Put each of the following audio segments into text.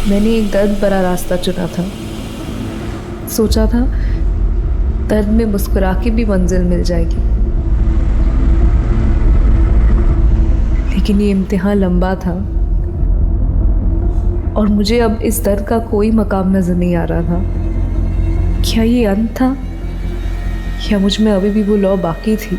मैंने एक दर्द भरा रास्ता चुना था। सोचा था दर्द में मुस्कुरा के भी मंजिल मिल जाएगी, लेकिन ये इम्तिहान लंबा था और मुझे अब इस दर्द का कोई मकाम नजर नहीं आ रहा था। क्या ये अंत था या मुझ में अभी भी वो लौ बाकी थी?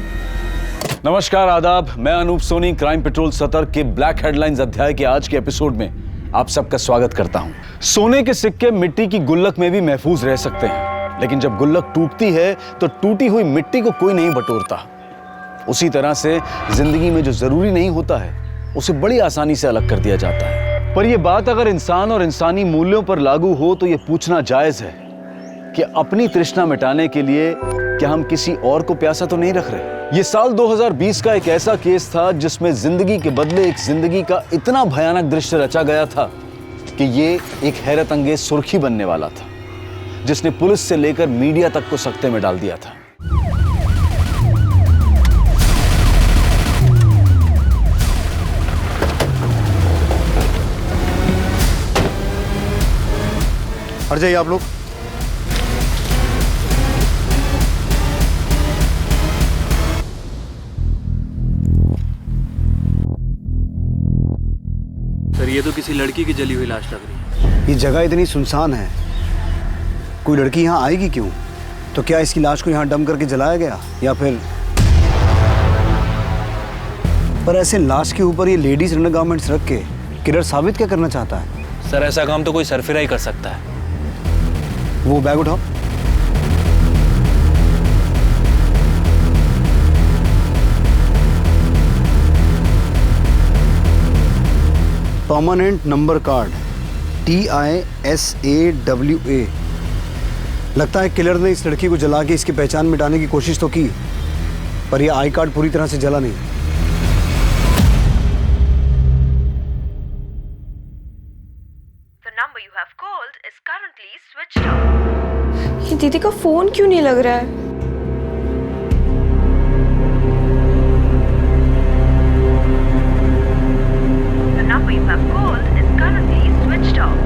नमस्कार, आदाब। मैं अनूप सोनी क्राइम पेट्रोल सतर्क के ब्लैक हेडलाइंस अध्याय के आज के एपिसोड में आप सबका स्वागत करता हूं। सोने के सिक्के मिट्टी की गुल्लक में भी महफूज रह सकते हैं, लेकिन जब गुल्लक टूटती है तो टूटी हुई मिट्टी को कोई नहीं बटोरता। उसी तरह से जिंदगी में जो जरूरी नहीं होता है उसे बड़ी आसानी से अलग कर दिया जाता है। पर यह बात अगर इंसान और इंसानी मूल्यों पर लागू हो तो यह पूछना जायज है कि अपनी तृष्णा मिटाने के लिए क्या हम किसी और को प्यासा तो नहीं रख रहे। ये साल 2020 का एक ऐसा केस था जिसमें जिंदगी के बदले एक जिंदगी का इतना भयानक दृश्य रचा गया था कि ये एक हैरत अंगेज सुर्खी बनने वाला था, जिसने पुलिस से लेकर मीडिया तक को सकते में डाल दिया था। हट जाइए आप लोग। सर, ये तो किसी लड़की की जली हुई लाश लग रही है। ये जगह इतनी सुनसान है, कोई लड़की यहाँ आएगी क्यों? तो क्या इसकी लाश को यहाँ डंप करके जलाया गया या फिर? पर ऐसे लाश के ऊपर ये लेडीज अंडरगारमेंट्स रख के किलर साबित क्या करना चाहता है? सर, ऐसा काम तो कोई सरफिरा ही कर सकता है। वो बैग उठाओ। Permanent number card TISAWA। लगता है किलर ने इस लड़की को जला के इसकी पहचान मिटाने की कोशिश तो की, पर यह आई कार्ड पूरी तरह से जला नहीं। The number you have called is currently switched off. ये दीदी का फोन क्यों नहीं लग रहा है? The number you have called is currently switched off.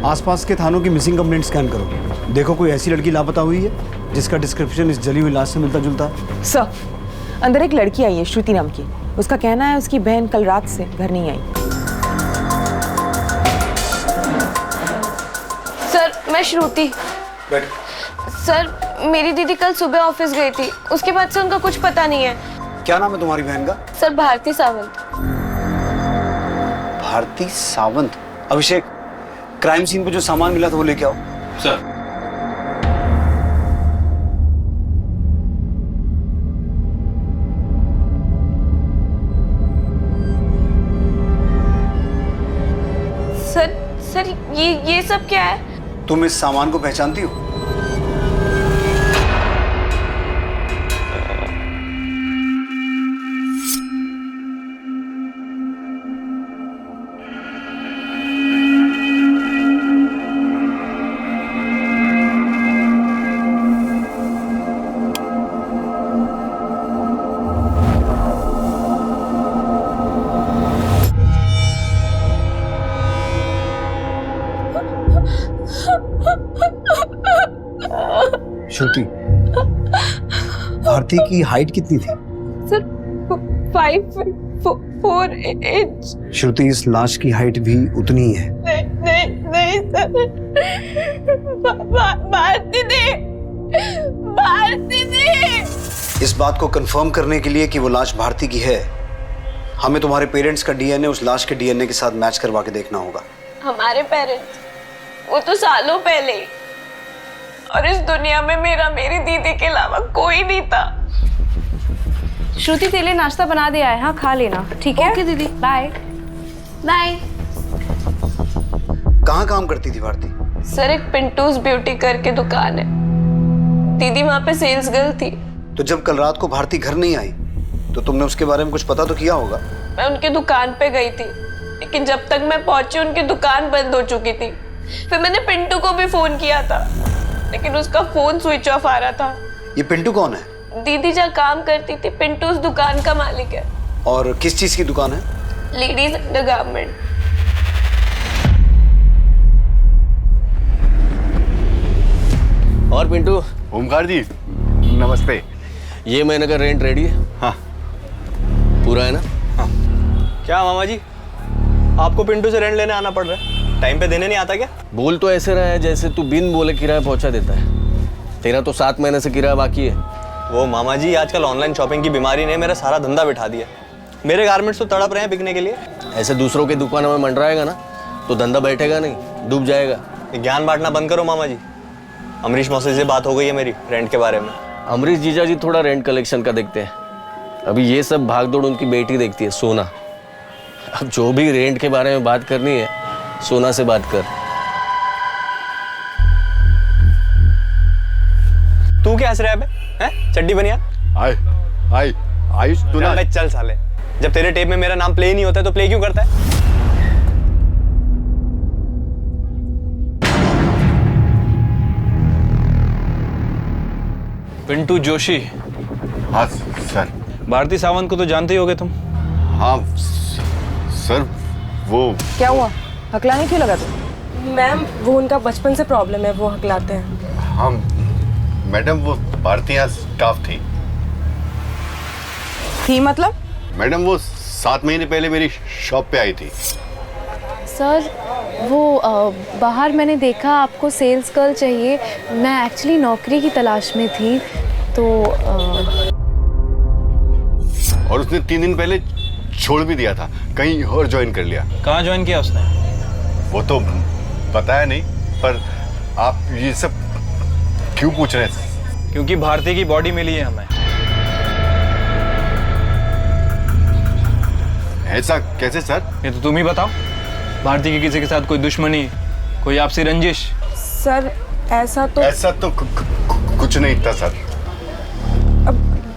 आसपास के थानों की मिसिंग कंप्लेंट स्कैन करो, देखो कोई ऐसी लड़की लापता हुई है जिसका डिस्क्रिप्शन इस जली हुई लाश से मिलता जुलता है। सर, अंदर एक लड़की आई है श्रुति नाम की। उसका कहना है उसकी बहन कल रात से घर नहीं आई। सर, मैं श्रुति। बैठ। सर, मेरी दीदी कल सुबह ऑफिस गई थी, उसके बाद से उनका कुछ पता नहीं है। क्या नाम है तुम्हारी बहन का? सर, भारती सावंत। भारती सावंत। अभिषेक, क्राइम सीन पे जो सामान मिला था वो लेके आओ। सर, सर ये सब क्या है? तुम इस सामान को पहचानती हो? श्रुति, भारती की हाइट कितनी थी? सर, 5'4" श्रुति, इस लाश की हाइट भी उतनी ही है। नहीं सर। भारती ने इस बात को कंफर्म करने के लिए कि वो लाश भारती की है, हमें तुम्हारे पेरेंट्स का DNA उस लाश के DNA के साथ मैच करवा के देखना होगा। हमारे पेरेंट्स, वो तो सालों पहले ही, और इस दुनिया में मेरी दीदी के अलावा कोई नहीं था। श्रुति, तेरे लिए नाश्ता बना दिया है, हाँ खा लेना। ठीक है? ओके दीदी। Bye bye. कहाँ काम करती थी भारती? सर, एक पिंटूज ब्यूटी करके दुकान है, दीदी वहाँ पे सेल्स गर्ल थी। तो जब कल रात को भारती घर नहीं आई तो तुमने उसके बारे में कुछ पता तो किया होगा? मैं उनकी दुकान पे गई थी, लेकिन जब तक मैं पहुंची उनकी दुकान बंद हो चुकी थी। फिर मैंने पिंटू को भी फोन किया था, लेकिन उसका फोन स्विच ऑफ आ रहा था। ये पिंटू कौन है? दीदी जहाँ काम करती थी, पिंटू उस दुकान का मालिक है। और किस चीज की दुकान है? Ladies undergarment. और पिंटू, ओमकार जी नमस्ते। ये महीने का रेंट रेडी है? हाँ पूरा है ना? क्या मामा जी, आपको पिंटू से रेंट लेने आना पड़ रहा है? टाइम पे देने नहीं आता क्या? बोल तो ऐसे रहा है जैसे तू बिन बोले किराया पहुंचा देता है। तेरा तो 7 महीने से किराया बाकी है। वो मामा जी, आजकल ऑनलाइन शॉपिंग की बीमारी ने मेरा सारा धंधा बिठा दिया। मेरे गारमेंट्स तो तड़प रहे हैं बिकने के लिए। ऐसे दूसरों की दुकानों में मंडराएगा ना तो धंधा बैठेगा नहीं, डूब जाएगा। ये ज्ञान बांटना बंद करो मामा जी। अमरीश मौसी से बात हो गई है मेरी रेंट के बारे में। अमरीश जीजा जी थोड़ा रेंट कलेक्शन का देखते हैं। अभी ये सब भागदौड़ उनकी बेटी देखती है, सोना। अब जो भी रेंट के बारे में बात करनी है, सोना से बात कर। तू क्या हंस रहा है बे? हैं? चड्डी बनिया? आयुष तू ना चल साले, जब तेरे टेप में मेरा नाम प्ले नहीं होता है तो प्ले क्यों करता है? पिंटू जोशी। हाँ सर। भारती सावंत को तो जानते ही होगे तुम। हाँ सर, वो क्या हुआ, हकलाने क्यों लगा तू? मैम, वो उनका बचपन से प्रॉब्लम है, वो हकलाते हैं। हाँ मैडम, वो भारतीय यहाँ स्टाफ थी। मतलब? मैडम वो 7 महीने पहले मेरी शॉप पे आई थी। सर वो बाहर मैंने देखा आपको सेल्स गर्ल चाहिए। मैं एक्चुअली नौकरी की तलाश में थी तो और उसने 3 दिन पहले छोड़ भी दिया था, कहीं और ज्वाइन कर लिया। कहाँ ज्वाइन किया उसने? वो तो बताया नहीं, पर आप ये सब क्यों पूछ रहे हैं? क्योंकि भारती की बॉडी मिली है हमें। ऐसा कैसे सर? ये तो तुम ही बताओ। भारती की किसी के साथ कोई दुश्मनी, कोई आपसी रंजिश? सर ऐसा तो कुछ नहीं था सर।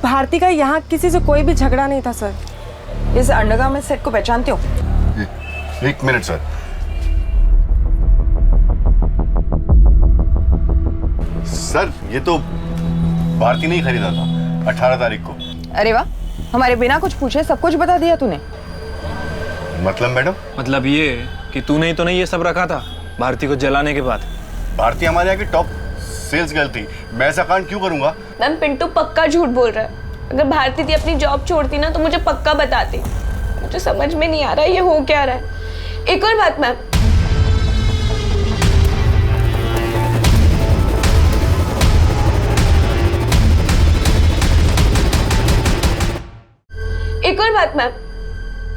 भारती का यहाँ किसी से कोई भी झगड़ा नहीं था सर। इस अंडरगारमेंट सेट को पहचानते हो? 1 मिनट सर। सर ये तो भारती ने ही खरीदा था 18 तारीख को। अरे वाह, हमारे बिना कुछ पूछे सब कुछ बता दिया तूने। मतलब मैडम? मतलब ये कि तूने ही तो नहीं ये सब रखा था भारती को जलाने के बाद? भारती हमारे यहाँ की टॉप सेल्स गर्ल थी, मैं ऐसा कांड क्यों करूंगा? मैम, पिंटू पक्का झूठ बोल रहा है। अगर भारती थी अपनी जॉब छोड़ती ना तो मुझे पक्का बताती। मुझे समझ में नहीं आ रहा है ये हो क्या रहा है। एक और बात मैम,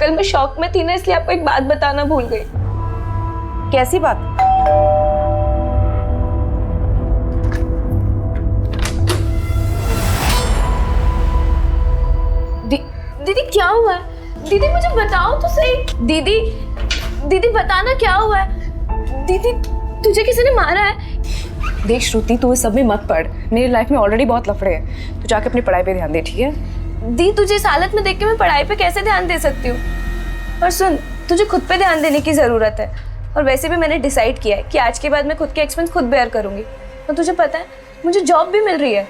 कल मैं शॉक में थी ना, इसलिए आपको एक बात बताना भूल गई। कैसी बात? दीदी क्या हुआ है? दीदी मुझे बताओ तो सही। दीदी बताना क्या हुआ है? दीदी तुझे किसी ने मारा है? देख श्रुति, तू इस सब में मत पड़। मेरी लाइफ में ऑलरेडी बहुत लफड़े हैं। तू जाके अपनी पढ़ाई पे ध्यान दे, ठीक है? दी, तुझे इस हालत में देख के मैं पढ़ाई पे कैसे ध्यान दे सकती हूँ? और सुन, तुझे खुद पे ध्यान देने की ज़रूरत है। और वैसे भी मैंने डिसाइड किया है कि आज के बाद मैं खुद के एक्सपेंस खुद बेयर करूँगी। और तुझे पता है मुझे जॉब भी मिल रही है।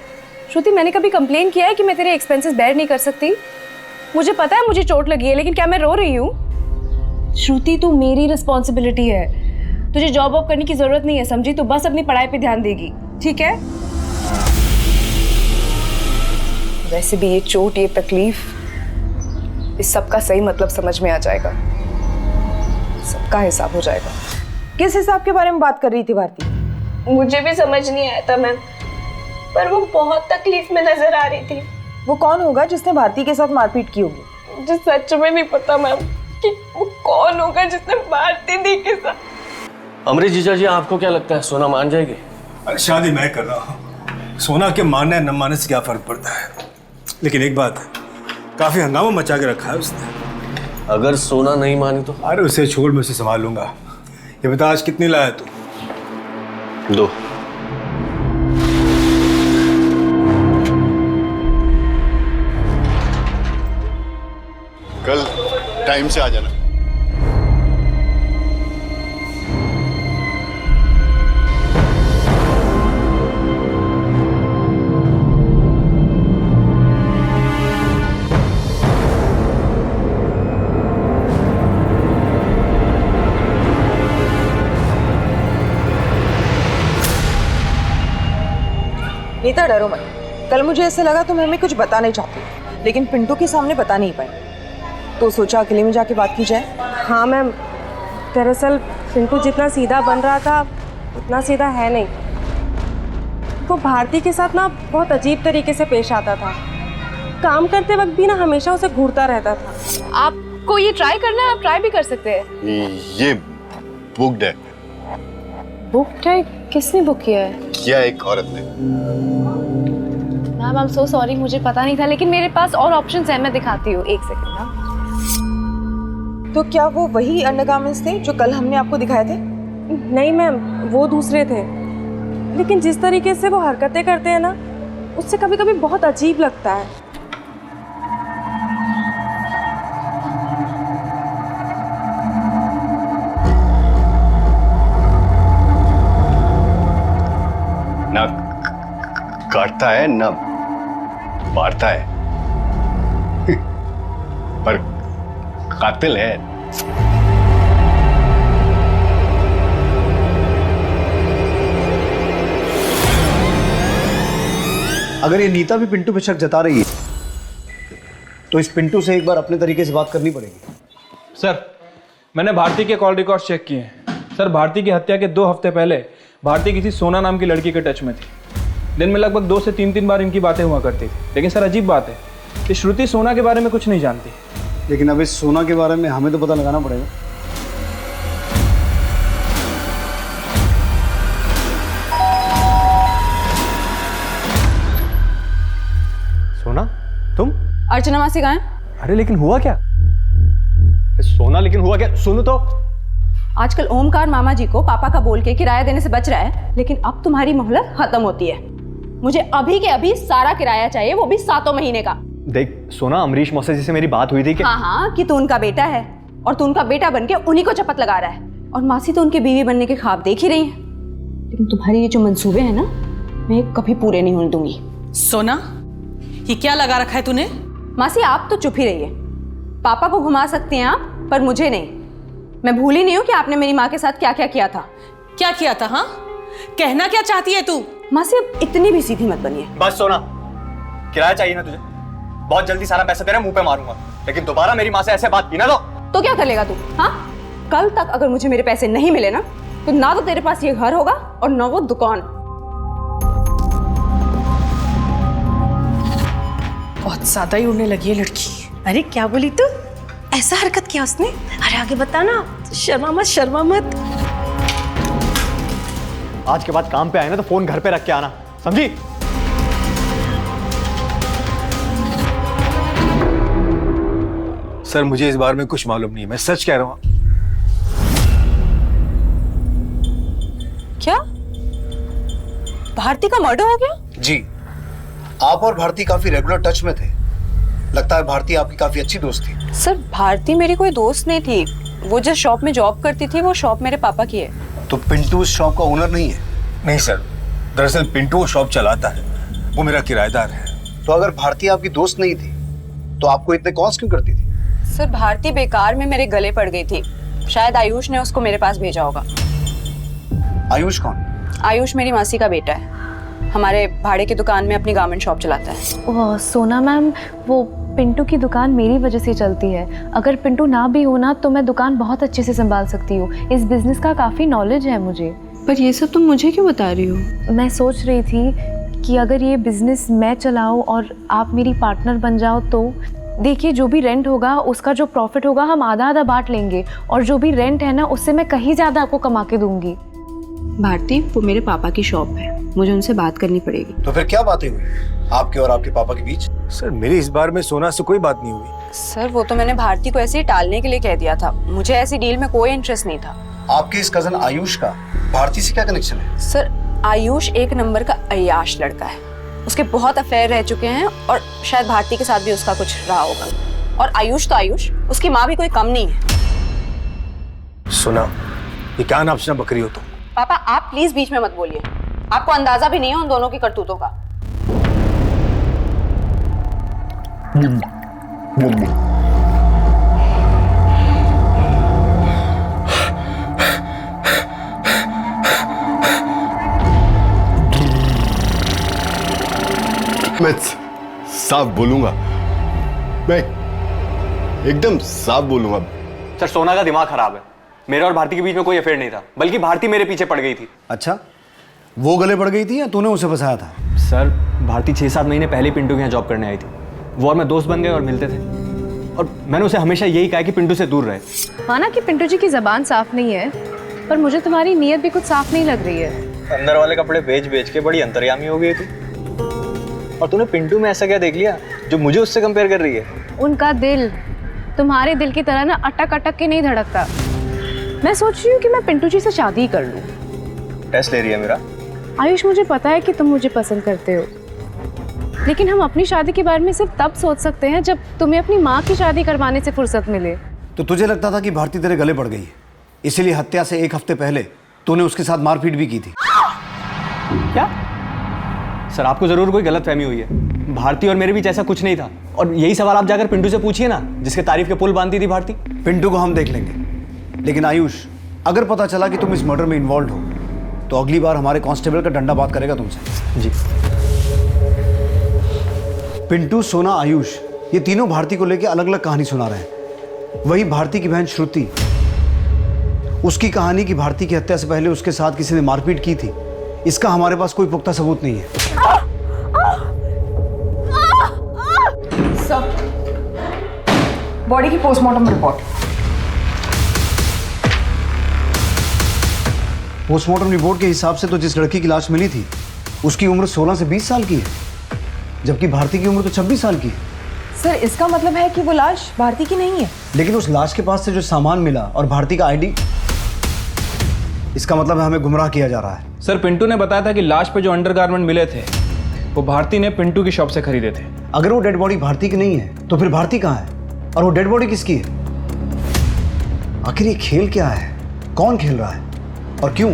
श्रुति, मैंने कभी कंप्लेन किया है कि मैं तेरे एक्सपेंसेस बेयर नहीं कर सकती? मुझे पता है मुझे चोट लगी है, लेकिन क्या मैं रो रही हूँ? श्रुति, तू मेरी रिस्पॉन्सिबिलिटी है। तुझे जॉब वॉब करने की ज़रूरत नहीं है, समझी? तू बस अपनी पढ़ाई पे ध्यान देगी, ठीक है? वैसे भी ये चोट, ये तकलीफ, इस सब का सही मतलब समझ में आ जाएगा। सबका हिसाब हो जाएगा। किस हिसाब के बारे में बात कर रही थी भारती? मुझे भी समझ नहीं आया था मैम, पर वो बहुत तकलीफ में नजर आ रही थी। वो कौन होगा जिसने भारती के साथ मारपीट की होगी? मुझे सच में नहीं पता मैम कि वो कौन होगा जिसने भारती दी के साथ। अमरीश जीजा जी, आपको क्या लगता है सोना मान जाएगी? अरे शादी मैं कर रहा हूँ, सोना के मानने न मानने से क्या फर्क पड़ता है। लेकिन एक बात, काफी हंगामा मचा के रखा है उसने। अगर सोना नहीं मानी तो? अरे उसे छोड़, मैं उसे संभाल लूंगा। ये बता आज कितनी लाया तू? 2। कल टाइम से आ जाना। नीता डरो मत। कल मुझे ऐसे लगा तुम हमें कुछ बताना नहीं चाहती, लेकिन पिंटू के सामने बता नहीं पाई, तो सोचा अकेले में जाके बात की जाए। हाँ मैम, दरअसल पिंटू जितना सीधा बन रहा था उतना सीधा है नहीं। वो भारती के साथ ना बहुत अजीब तरीके से पेश आता था। काम करते वक्त भी ना हमेशा उसे घूरता रहता था। आपको ये ट्राई करना है, आप ट्राई भी कर सकते हैं। ये बुक्ड है। बुक है? किसने बुक किया है? किया एक औरत ने। Ma'am I am so sorry, मुझे पता नहीं था, लेकिन मेरे पास और ऑप्शंस हैं, मैं दिखाती हूँ, एक सेकंड ना। तो क्या वो वही अंडरगारमेंट्स थे जो कल हमने आपको दिखाए थे? नहीं मैम, वो दूसरे थे, लेकिन जिस तरीके से वो हरकतें करते हैं ना, उससे कभी कभी बहुत अजीब लगता है। ना काटता है ना मारता है, पर कातिल है। अगर ये नीता भी पिंटू पे शक जता रही है तो इस पिंटू से एक बार अपने तरीके से बात करनी पड़ेगी। सर, मैंने भारती के कॉल रिकॉर्ड चेक किए हैं। सर, भारती की हत्या के 2 हफ्ते पहले भारती किसी सोना नाम की लड़की के टच में थी। दिन में लगभग 2 से 3 बार इनकी बातें हुआ करती थी। लेकिन सर, अजीब बात है कि श्रुति सोना के बारे में कुछ नहीं जानती। लेकिन अब इस सोना के बारे में हमें तो पता लगाना पड़ेगा। सोना, तुम? अर्चना मासी कहाँ है? अरे लेकिन हुआ क्या? सोना, लेकिन हुआ क्या? सुनो तो। आजकल ओमकार मामा जी को पापा का बोल के किराया देने से बच रहा है, लेकिन अब तुम्हारी मोहलत खत्म होती है। मुझे अभी के अभी सारा किराया चाहिए, वो भी 7 महीने का। देख सोना, अमरीश मौसा जी से मेरी बात हुई थी कि हाँ, कि तू उनका बेटा है और तू उनका बेटा बनके उन्हीं को चपत लगा रहा है, और मासी तो उनकी बीवी बनने के ख्वाब देख ही रही है। लेकिन तुम्हारे ये जो मंसूबे हैं ना, मैं कभी पूरे नहीं होने दूंगी। सोना, ये क्या लगा रखा है तूने? मासी आप तो चुप ही रहिए। पापा को घुमा सकते हैं आप, पर मुझे नहीं। मैं भूली नहीं हूँ कि आपने मेरी माँ के साथ क्या क्या किया था। क्या किया था? हाँ, कहना क्या चाहती है तू? मासी अब इतनी भी सीधी मत बनिए। बस सोना, किराया चाहिए ना तुझे? बहुत जल्दी सारा पैसा तेरे मुंह पे मारूंगा, लेकिन दोबारा मेरी माँ से ऐसे बात की ना तो क्या कर लेगा तू? हाँ, कल तक अगर मुझे मेरे पैसे नहीं मिले ना, तो ना तो तेरे पास ये घर होगा और ना वो दुकान। बहुत ज्यादा ही उड़ने लगी है लड़की। अरे क्या बोली तू? ऐसा हरकत किया उसने? अरे आगे बता ना, शर्मा मत, शर्मा मत। आज के बाद काम पे आए ना तो फोन घर पे रख के आना, समझी? सर, मुझे इस बारे में कुछ मालूम नहीं है, मैं सच कह रहा हूँ। क्या भारती का मर्डर हो गया? जी, आप और भारती काफी रेगुलर टच में थे। लगता है भारती आपकी काफी अच्छी दोस्त थी। सर, भारती मेरी कोई दोस्त नहीं थी। वो जिस शॉप में जॉब करती थी, वो शॉप मेरे पापा की है। तो पिंटू उस शॉप का ओनर नहीं है? नहीं सर, दरअसल पिंटू वो शॉप चलाता है, वो मेरा किराएदार है। तो अगर भारती आपकी दोस्त नहीं थी तो आपको इतने कॉल्स क्यों करती थी? सर, भारती बेकार में मेरे गले पड़ गई थी। शायद आयुष ने उसको मेरे पास भेजा होगा। आयुष कौन? आयुष मेरी मासी का बेटा है। हमारे भाड़े की दुकान में अपनी गारमेंट शॉप चलाता है। सोना मैम, वो पिंटू की दुकान मेरी वजह से चलती है। अगर पिंटू ना भी होना तो मैं दुकान बहुत अच्छे से संभाल सकती हूँ। इस बिजनेस का काफ़ी नॉलेज है मुझे। पर ये सब तुम मुझे क्यों बता रही हो? मैं सोच रही थी कि अगर ये बिजनेस मैं चलाऊँ और आप मेरी पार्टनर बन जाओ तो देखिए, जो भी रेंट होगा उसका जो प्रॉफिट होगा हम आधा आधा बांट लेंगे, और जो भी रेंट है ना उससे मैं कहीं ज़्यादा आपको कमा के दूंगी। भारती, वो मेरे पापा की शॉप है, मुझे उनसे बात करनी पड़ेगी। तो फिर क्या बातें हुई आपके और आपके पापा के बीच? सर, मेरी इस बार में सोना से कोई बात नहीं हुई। सर, वो तो मैंने भारती को ऐसे ही टालने के लिए कह दिया था। मुझे ऐसी डील में कोई इंटरेस्ट नहीं था। आपके इस कजन आयुष का भारती से क्या कनेक्शन है? सर, आयुष एक नंबर का अय्याश लड़का है। उसके बहुत अफेयर रह चुके हैं और शायद भारती के साथ भी उसका कुछ रहा होगा। और आयुष तो आयुष, उसकी माँ भी कोई कम नहीं है। सुना, ये क्या नापसना बकरी हो तुम? पापा आप प्लीज बीच में मत बोलिए। आपको अंदाजा भी नहीं है उन दोनों की करतूतों का। साफ बोलूंगा, मैं एकदम साफ बोलूंगा। सर सोना का दिमाग खराब है। मेरे और भारती के बीच में कोई अफेयर नहीं था, बल्कि भारती मेरे पीछे पड़ गई थी। अच्छा, वो गले पड़ गई थी या तूने उसे फंसाया था? सर भारती 6-7 महीने पहले पिंटू के यहाँ जॉब करने आई थी। वो और मैं दोस्त बन गए और मिलते थे, और मैंने उसे हमेशा यही कहा कि पिंटू से दूर रहे। माना कि पिंटू जी की जबान साफ नहीं है, पर मुझे तुम्हारी नीयत भी कुछ साफ नहीं लग रही है। अंदर वाले कपड़े बेच बेच के बड़ी अंतर्यामी हो गई थी। और तूने पिंटू में ऐसा क्या देख लिया जो मुझे उससे कंपेयर कर रही है? उनका दिल तुम्हारे दिल की तरह ना अटक अटक के नहीं धड़कता। मैं सोच रही हूँ कि मैं पिंटू जी से शादी ही कर लूँ। टेस्ट ले रही है मेरा? आयुष, मुझे पता है कि तुम मुझे पसंद करते हो, लेकिन हम अपनी शादी के बारे में सिर्फ तब सोच सकते हैं जब तुम्हें अपनी माँ की शादी करवाने से फुर्सत मिले। तो तुझे लगता था कि भारती तेरे गले पड़ गई है, इसीलिए हत्या से 1 हफ्ते पहले तूने उसके साथ मारपीट भी की थी? क्या? सर आपको जरूर कोई गलतफहमी हुई है। भारती और मेरे बीच ऐसा कुछ नहीं था, और यही सवाल आप जाकर पिंटू से पूछिए ना, जिसके तारीफ के पुल बांधती थी भारती। पिंटू को हम देख लेंगे, लेकिन आयुष, अगर पता चला कि तुम इस मर्डर में इन्वॉल्व हो तो अगली बार हमारे कांस्टेबल का डंडा बात करेगा तुमसे। जी। पिंटू, सोना, आयुष, ये तीनों भारती को लेकर अलग अलग कहानी सुना रहे हैं। वही भारती की बहन श्रुति, उसकी कहानी कि भारती की हत्या से पहले उसके साथ किसी ने मारपीट की थी, इसका हमारे पास कोई पुख्ता सबूत नहीं है। सब बॉडी की पोस्टमार्टम रिपोर्ट। पोस्टमार्टम रिपोर्ट के हिसाब से तो जिस लड़की की लाश मिली थी उसकी उम्र 16 से 20 साल की है, जबकि भारती की उम्र तो 26 साल की है। सर इसका मतलब है कि वो लाश भारती की नहीं है? लेकिन उस लाश के पास से जो सामान मिला और भारती का आईडी, इसका मतलब है हमें गुमराह किया जा रहा है। सर पिंटू ने बताया था कि लाश पे जो अंडरगारमेंट मिले थे वो भारती ने पिंटू की शॉप से खरीदे थे। अगर वो डेड बॉडी भारती की नहीं है तो फिर भारती कहाँ है, और वो डेड बॉडी किसकी है? आखिर ये खेल क्या है, कौन खेल रहा है और क्यों?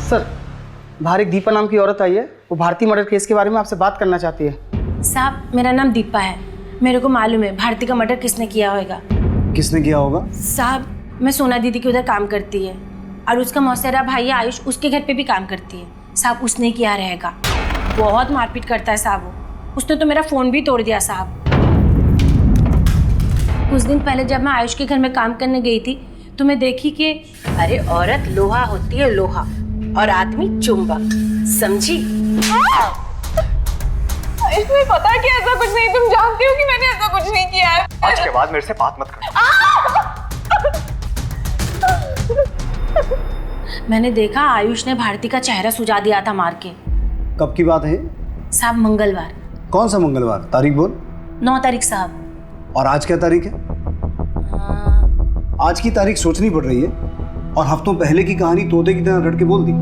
सर, बाहर एक दीपा नाम की औरत आई है, वो भारती मर्डर केस के बारे में आपसे बात करना चाहती है। साहब मेरा नाम दीपा है, मेरे को मालूम है भारती का मर्डर किसने किया होगा। किसने किया होगा? साहब मैं सोना दीदी के उधर काम करती है, और उसका मौसेरा भाई आयुष उसके घर पे भी काम करती है। साहब उसने किया रहेगा। बहुत मारपीट करता है साहब वो। उसने तो मेरा फ़ोन भी तोड़ दिया साहब। कुछ दिन पहले जब मैं आयुष के घर में काम करने गई थी तो मैं देखी कि अरे औरत लोहा होती है लोहा, और आदमी चुंबक, समझी? इसमें पता है कि ऐसा कुछ नहीं, तुम जानती हो कि मैंने ऐसा कुछ नहीं किया है। आज के बाद मेरे से बात मत कर। मैंने देखा आयुष ने भारती का चेहरा सुझा दिया था मार के। कब की बात है? साहब मंगलवार। कौन सा मंगलवार? तारीख बोल। 9 तारीख साहब। और आज क्या तारीख है? आज की तारीख सोचनी पड़ रही है, और हफ्तों पहले की कहानी तोते की तरह रट के बोल दी।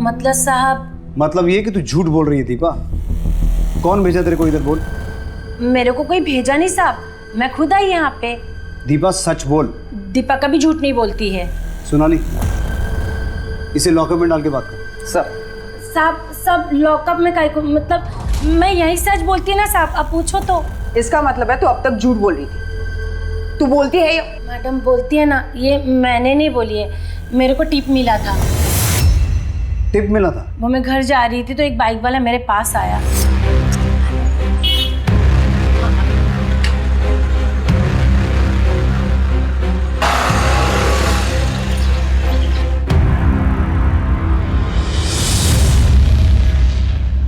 मतलब साहब? मतलब ये कि तू झूठ बोल रही है दीपा। कौन भेजा तेरे को इधर? बोल। मेरे को कोई भेजा नहीं साहब, मैं खुद आई यहाँ पे। दीपा सच बोल। दीपा कभी झूठ नहीं बोलती है। सोनाली, इसे लॉकअप में डाल के बात कर। सर साहब सब लॉकअप में काहे को, मतलब मैं यही सच बोलती है ना साहब, अब पूछो तो। इसका मतलब है तू अब तक झूठ बोल रही थी। तू बोलती है ये? मैडम बोलती है ना, ये मैंने नहीं बोली है, मेरे को टिप मिला था। टिप मिला था? वो मैं घर जा रही थी तो एक बाइक वाला मेरे पास आया।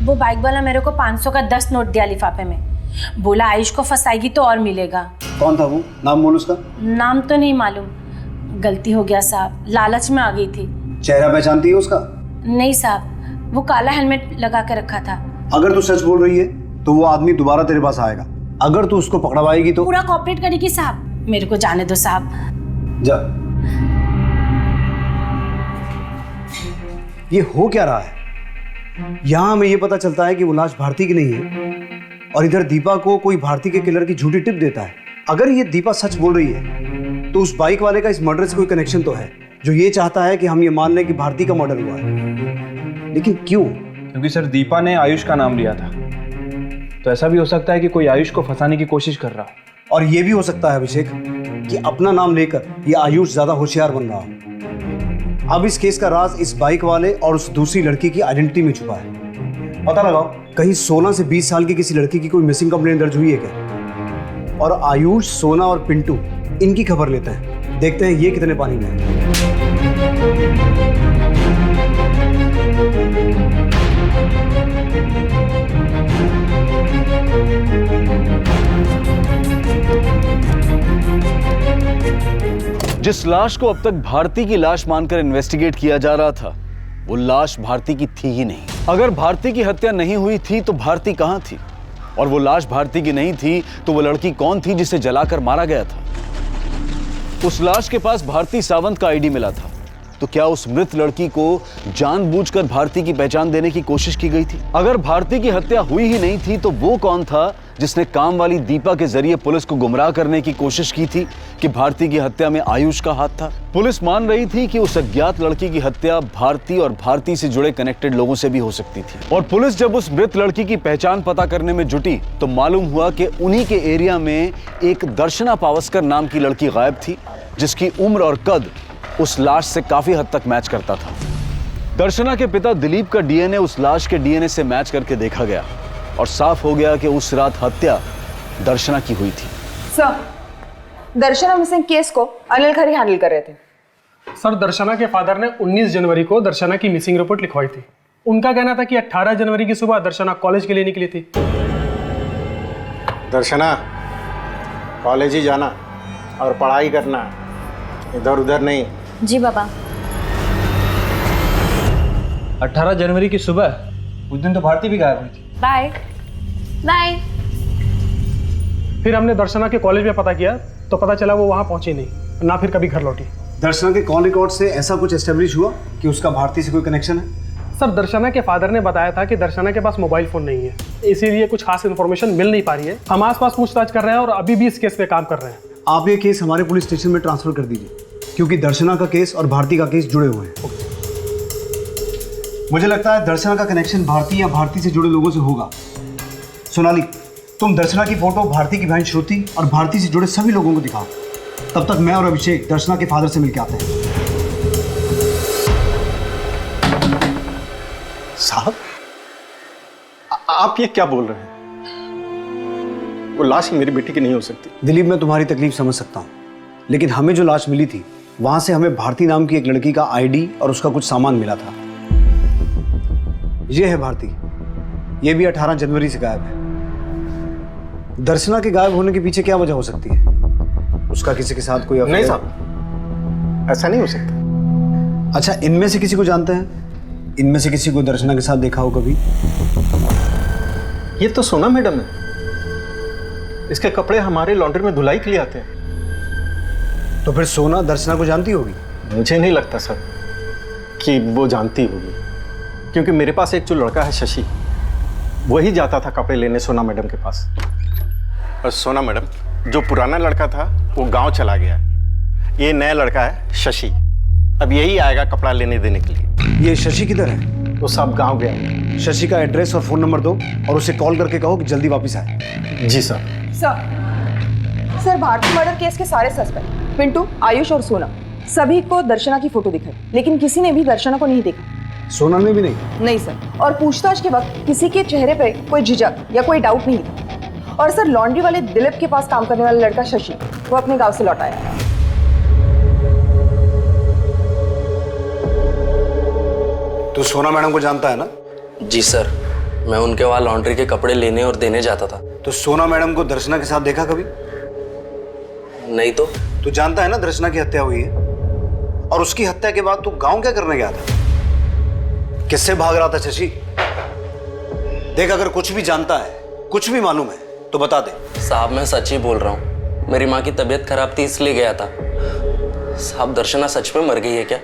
वो बाइक वाला मेरे को 500 का 10 नोट दिया लिफाफे में, बोला आयुष को फंसाएगी तो और मिलेगा। कौन था वो? नाम बोल उसका। नाम तो नहीं मालूम, गलती हो गया साहब, लालच में आ गई थी। चेहरा पहचानती है उसका? नहीं साहब, वो काला हेलमेट लगा के रखा था। अगर तू सच बोल रही है तो वो आदमी दोबारा तेरे पास आएगा। अगर तू उसको पकड़वाएगी तो पूरा कॉपरेट करेगी साहब। मेरे को जाने दो साहब। जा। ये हो क्या रहा है? यहाँ हमें ये पता चलता है कि वो लाश भारती की नहीं है, और इधर दीपा को कोई भारती के किलर की झूठी टिप देता है। अगर ये दीपा सच बोल रही है तो उस बाइक वाले का इस मर्डर से कोई कनेक्शन तो है, जो ये चाहता है कि हम ये मान लें कि भारती का मर्डर हुआ है। लेकिन क्यों? क्योंकि सर दीपा ने आयुष का नाम लिया था, तो ऐसा भी हो सकता है कि कोई आयुष को फंसाने की कोशिश कर रहा हो। और ये भी हो सकता है अभिषेक कि अपना नाम लेकर ये आयुष ज्यादा होशियार बन रहा हो। अब इस केस का राज इस बाइक वाले और उस दूसरी लड़की की आइडेंटिटी में छुपा है। पता लगाओ कहीं 16 से 20 साल की किसी लड़की की कोई मिसिंग कंप्लेंट दर्ज हुई है क्या? और आयुष, सोना और पिंटू इनकी खबर लेते हैं, देखते हैं ये कितने पानी में है। जिस लाश को अब तक भारती की लाश मानकर इन्वेस्टिगेट किया जा रहा था, वो लाश भारती की थी ही नहीं। अगर भारती की हत्या नहीं हुई थी तो भारती कहां थी? और वो लाश भारती की नहीं थी तो वो लड़की कौन थी जिसे जलाकर मारा गया था? उस लाश के पास भारती सावंत का आईडी मिला था, तो क्या उस मृत लड़की को जानबूझकर भारती की पहचान देने की कोशिश की गई थी? अगर भारती की हत्या हुई ही नहीं थी तो वो कौन था जिसने काम वाली दीपा के जरिए पुलिस को गुमराह करने की कोशिश की थी कि भारती की हत्या में आयुष का हाथ था? पुलिस मान रही थी कि उस अज्ञात लड़की की हत्या भारती और भारती से जुड़े कनेक्टेड लोगों से भी हो सकती थी। और पुलिस जब उस मृत लड़की की पहचान पता करने में जुटी तो मालूम हुआ कि उन्हीं के एरिया में एक दर्शना पावस्कर नाम की लड़की गायब थी, जिसकी उम्र और कद उस लाश से काफी हद तक मैच करता था। दर्शना के पिता दिलीप का डीएनए उस लाश के डीएनए से मैच करके देखा गया और साफ हो गया कि उस रात हत्या दर्शना की हुई थी। सर, दर्शना मिसिंग केस को अनिल खरे हैंडल कर रहे थे। सर, दर्शना के फादर ने 19 जनवरी को दर्शना की मिसिंग रिपोर्ट लिखवाई थी। उनका कहना था कि 18 जनवरी की सुबह दर्शना कॉलेज के लिए निकली थी। दर्शना कॉलेज ही जाना और पढ़ाई करना, इधर उधर नहीं। जी बाबा। 18 जनवरी की सुबह उस दिन तो भारती भी गायब हुई थी। Bye bye. फिर हमने दर्शना के कॉलेज में पता किया तो पता चला वो वहाँ पहुंची नहीं, ना फिर कभी घर लौटी। दर्शना के कॉल रिकॉर्ड से ऐसा कुछ एस्टेब्लिश हुआ कि उसका भारती से कोई कनेक्शन है? सर, दर्शना के फादर ने बताया था कि दर्शना के पास मोबाइल फोन नहीं है, इसीलिए कुछ खास इन्फॉर्मेशन मिल नहीं पा रही है। हम आसपास पूछताछ कर रहे हैं और अभी भी इस केस पे काम कर रहे हैं। आप ये केस हमारे पुलिस स्टेशन में ट्रांसफर कर दीजिए, क्योंकि दर्शना का केस और भारती का केस जुड़े हुए हैं। मुझे लगता है दर्शना का कनेक्शन भारती या भारती से जुड़े लोगों से होगा। सोनाली, तुम दर्शना की फोटो भारती की बहन श्रुति और भारती से जुड़े सभी लोगों को दिखाओ। तब तक मैं और अभिषेक दर्शना के फादर से मिलकर आते हैं। साहब, आप ये क्या बोल रहे हैं? वो लाश मेरी बेटी की नहीं हो सकती। दिलीप, मैं तुम्हारी तकलीफ समझ सकता हूँ, लेकिन हमें जो लाश मिली थी वहां से हमें भारती नाम की एक लड़की का आईडी और उसका कुछ सामान मिला था। ये है भारती, ये भी 18 जनवरी से गायब है। दर्शना के गायब होने के पीछे क्या वजह हो सकती है? उसका किसी के साथ कोई अफेयर? नहीं साहब, ऐसा नहीं हो सकता। अच्छा, इनमें से किसी को जानते हैं? इनमें से किसी को दर्शना के साथ देखा हो कभी? ये तो सोना मैडम है, इसके कपड़े हमारे लॉन्ड्री में धुलाई के लिए आते हैं। तो फिर सोना दर्शना को जानती होगी? मुझे नहीं लगता सर कि वो जानती होगी, क्योंकि मेरे पास एक जो लड़का है शशि, वही जाता था कपड़े लेने सोना मैडम के पास। और सोना मैडम, जो पुराना लड़का था वो गांव चला गया, ये नया लड़का है शशि, अब यही आएगा कपड़ा लेने देने के लिए। ये शशि किधर है? वो सब गांव गया। शशि का एड्रेस और फोन नंबर दो और उसे कॉल करके कहो कि जल्दी वापस आए। जी sir. Sir, Bharti murder case के सारे सस्पेक्ट पिंटू, आयुष और सोना, सभी को दर्शना की फोटो दिखाई, लेकिन किसी ने भी दर्शना को नहीं देखा। सोना ने भी नहीं? नहीं सर, और पूछताछ के वक्त किसी के चेहरे पे कोई झिझक या कोई डाउट नहीं था। और सर, लॉन्ड्री वाले दिलीप के पास काम करने वाला लड़का शशि, वो अपने गांव से लौट आया। तू सोना मैडम को जानता है ना? जी सर, मैं उनके वहाँ लॉन्ड्री के कपड़े लेने और देने जाता था। तो सोना मैडम को दर्शना के साथ देखा कभी? नहीं तो। तू जानता है ना दर्शना की हत्या हुई है, और उसकी हत्या के बाद तू गांव क्या करने गया था? किससे भाग रहा था शशि? देख, अगर कुछ भी जानता है, कुछ भी मालूम है तो बता दे। साहब, मैं सच ही बोल रहा हूँ, मेरी माँ की तबीयत खराब थी इसलिए गया था। साहब, दर्शना सच में मर गई है क्या?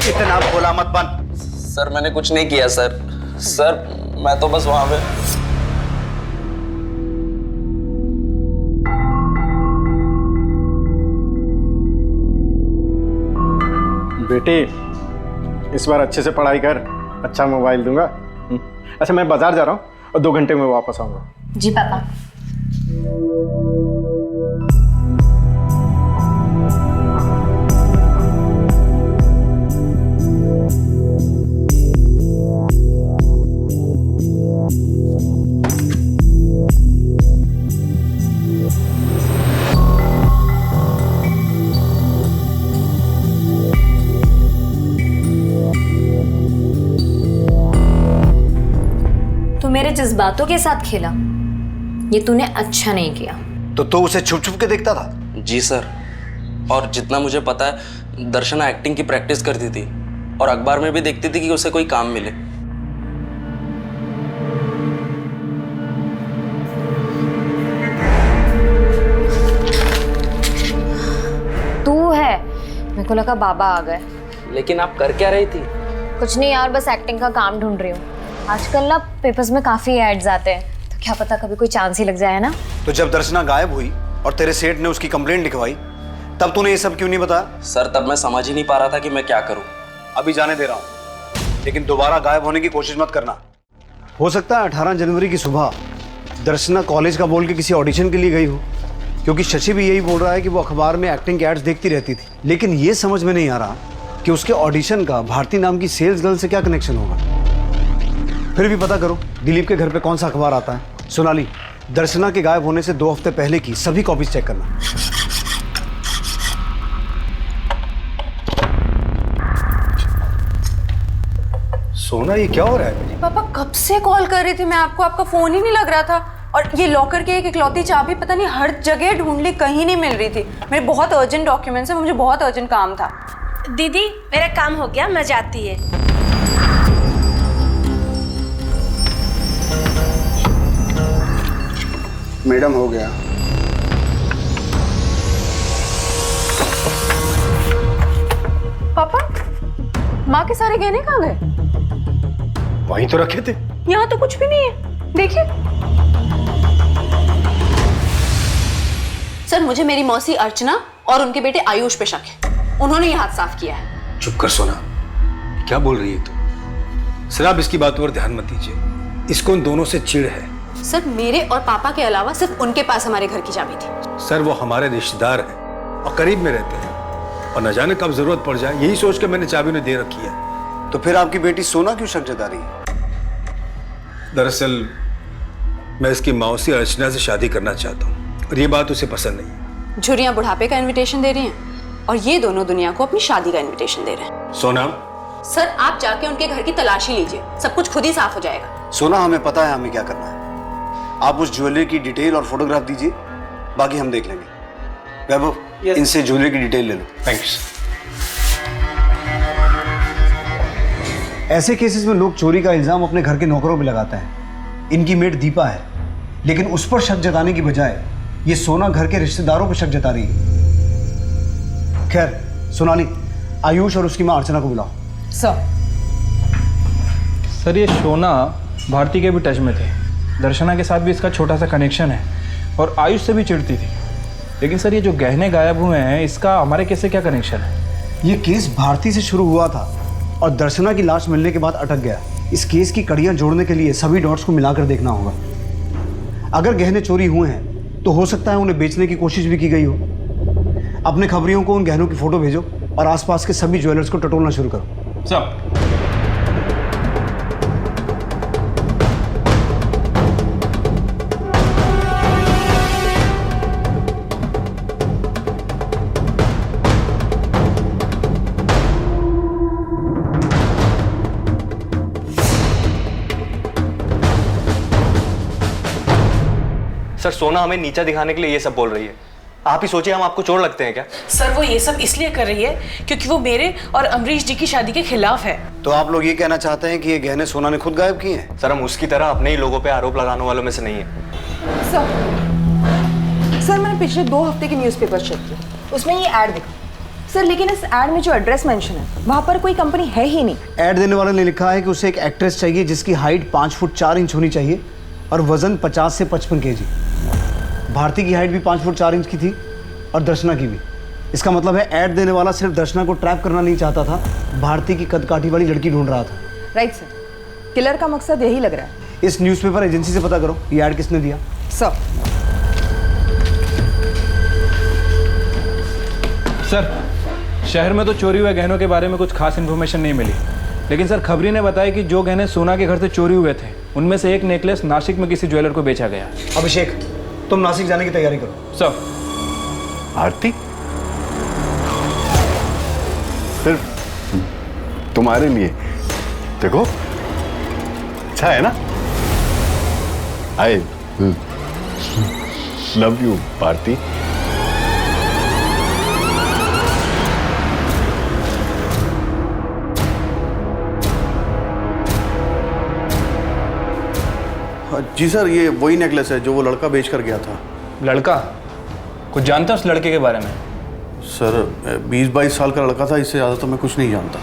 इतना भोला मत बन। सर, मैंने कुछ नहीं किया सर। सर, मैं तो बस वहां पे। बेटी, इस बार अच्छे से पढ़ाई कर, अच्छा मोबाइल दूंगा। अच्छा, मैं बाजार जा रहा हूँ और 2 घंटे में वापस आऊंगा। जी पापा। जज्बातों के साथ खेला, ये तूने अच्छा नहीं किया। तो उसे छुप छुप के देखता था? जी सर, और जितना मुझे पता है दर्शना एक्टिंग की प्रैक्टिस करती थी और अखबार में भी देखती थी कि उसे कोई काम मिले। तू है, मेरे को लगा बाबा आ गए। लेकिन आप कर क्या रही थी? कुछ नहीं यार, बस एक्टिंग का काम ढूंढ रही हूँ। आजकल ना पेपर्स में काफी एड्स आते हैं, तो क्या पता कभी कोई चांस ही लग जाए ना। तो जब दर्शना गायब हुई और तेरे सेठ ने उसकी कंप्लेंट लिखवाई, तब तूने ये सब क्यों नहीं बताया? सर तब मैं समझ ही नहीं पा रहा था कि मैं क्या करूं। अभी जाने दे रहा हूं, लेकिन दोबारा गायब होने की कोशिश मत करना। हो सकता है 18 जनवरी की सुबह दर्शना कॉलेज का बोल के किसी ऑडिशन के लिए गई हो, क्योंकि शशि भी यही बोल रहा है कि वो अखबार में एक्टिंग के एड्स देखती रहती थी। लेकिन ये समझ में नहीं आ रहा कि उसके ऑडिशन का भारती नाम की सेल्स गर्ल से क्या कनेक्शन होगा। फिर भी पता करो दिलीप के घर पे कौन सा अखबार आता है। सोनाली, दर्शना के गायब होने से 2 हफ्ते पहले की सभी कॉपीज चेक करना। सोना, ये क्या हो रहा है? पापा कब से कॉल कर रही थी मैं आपको, आपका फोन ही नहीं लग रहा था। और ये लॉकर की एक इकलौती चाबी पता नहीं हर जगह ढूंढ ली, कहीं नहीं मिल रही थी। मेरे बहुत अर्जेंट डॉक्यूमेंट्स है, मुझे बहुत अर्जेंट काम था। दीदी मेरा काम हो गया, मैं जाती है। मैडम हो गया। पापा, माँ के सारे गहने कहाँ गए? वहीं तो रखे थे। यहाँ तो कुछ भी नहीं है, देखिए। सर मुझे मेरी मौसी अर्चना और उनके बेटे आयुष पे शक है, उन्होंने ये हाथ साफ किया है। चुप कर सोना, क्या बोल रही है तू? सर आप इसकी बातों पर ध्यान मत दीजिए, इसको उन दोनों से चिढ़ है। सर मेरे और पापा के अलावा सिर्फ उनके पास हमारे घर की चाबी थी। सर वो हमारे रिश्तेदार हैं और करीब में रहते हैं, और न जाने कब जरूरत पड़ जाए, यही सोच के मैंने चाबी उन्हें दे रखी है। तो फिर आपकी बेटी सोना क्यों शक जता रही है? दरअसल मैं इसकी मौसी अर्चना से शादी करना चाहता हूँ और ये बात उसे पसंद नहीं है। झुर्रियाँ बुढ़ापे का इनविटेशन दे रही हैं और ये दोनों दुनिया को अपनी शादी का इनविटेशन दे रहे हैं। सोना, सर आप जाके उनके घर की तलाशी लीजिए, सब कुछ खुद ही साफ हो जाएगा। सोना, हमें पता है हमें क्या करना है। आप उस ज्वेलरी की डिटेल और फोटोग्राफ दीजिए, बाकी हम देख लेंगे। वैभव, इनसे ज्वेलरी की डिटेल ले लो। थैंक्स। ऐसे केसेस में लोग चोरी का इल्जाम अपने घर के नौकरों पे लगाते हैं। इनकी मेड दीपा है, लेकिन उस पर शक जताने की बजाय ये सोना घर के रिश्तेदारों पर शक जता रही है। खैर सोनाली, आयुष और उसकी मां अर्चना को बुलाओ। सर ये सोना भारती के भी टच में थे, दर्शना के साथ भी इसका छोटा सा कनेक्शन है और आयुष से भी चिढ़ती थी। लेकिन सर ये जो गहने गायब हुए हैं, इसका हमारे केस से क्या कनेक्शन है? ये केस भारती से शुरू हुआ था और दर्शना की लाश मिलने के बाद अटक गया। इस केस की कड़ियां जोड़ने के लिए सभी डॉट्स को मिलाकर देखना होगा। अगर गहने चोरी हुए हैं तो हो सकता है उन्हें बेचने की कोशिश भी की गई हो। अपने खबरियों को उन गहनों की फोटो भेजो और आसपास के सभी ज्वेलर्स को टटोलना शुरू करो। सब सर सोना हमें नीचा दिखाने के लिए ये सब बोल रही है। आप ही सोचिए, हम आपको चोर लगते हैं क्या? सर वो ये सब इसलिए कर रही है क्योंकि वो मेरे और अमरीश जी की शादी के खिलाफ है। तो आप लोग ये कहना चाहते हैं कि ये गहने सोना ने खुद गायब किए हैं? सर हम उसकी तरह अपने ही लोगों पे आरोप लगाने वालों में से नहीं है। सर मैंने पिछले 2 हफ्ते के न्यूज़पेपर चेक किए, उसमें ये ऐड दिखा। सर लेकिन इस ऐड में जो एड्रेस मेंशन है वहाँ पर कोई कंपनी है ही नहीं। ऐड देने वाले ने लिखा है कि उसे एक एक्ट्रेस चाहिए जिसकी हाइट 5 फुट 4 इंच होनी चाहिए और वजन 50 से 55 kg। भारती की हाइट भी 5 फुट 4 इंच की थी और दर्शना की भी। इसका मतलब है ऐड देने वाला सिर्फ दर्शना को ट्रैप करना नहीं चाहता था, भारती की कदकाठी वाली लड़की ढूंढ रहा था। राइट सर, किलर का मकसद यही लग रहा है। इस न्यूज़पेपर एजेंसी से पता करो ये ऐड किसने दिया। सर शहर में तो चोरी हुए गहनों के बारे में कुछ खास इन्फॉर्मेशन नहीं मिली, लेकिन सर खबरी ने बताया कि जो गहने सोना के घर से चोरी हुए थे उनमें से एक नेकलेस नासिक में किसी ज्वेलर को बेचा गया। अभिषेक, तुम नासिक जाने की तैयारी करो। सर। आरती, सिर्फ तुम्हारे लिए, देखो अच्छा है ना? I love you Bharti. जी सर, ये वही नेकलेस है जो वो लड़का बेच कर गया था। लड़का? कुछ जानता है उस लड़के के बारे में? सर 20-22 साल का लड़का था, इससे ज़्यादा तो मैं कुछ नहीं जानता।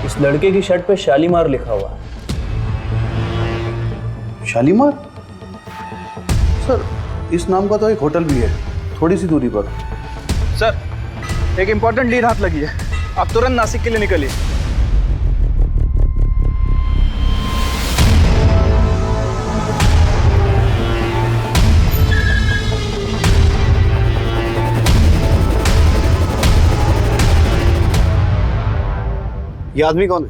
इस लड़के की शर्ट पे शालीमार लिखा हुआ है। शालीमार? सर इस नाम का तो एक होटल भी है थोड़ी सी दूरी पर। सर एक इंपॉर्टेंट लीड हाथ लगी है, आप तुरंत नासिक के लिए निकलिए। ये आदमी कौन है?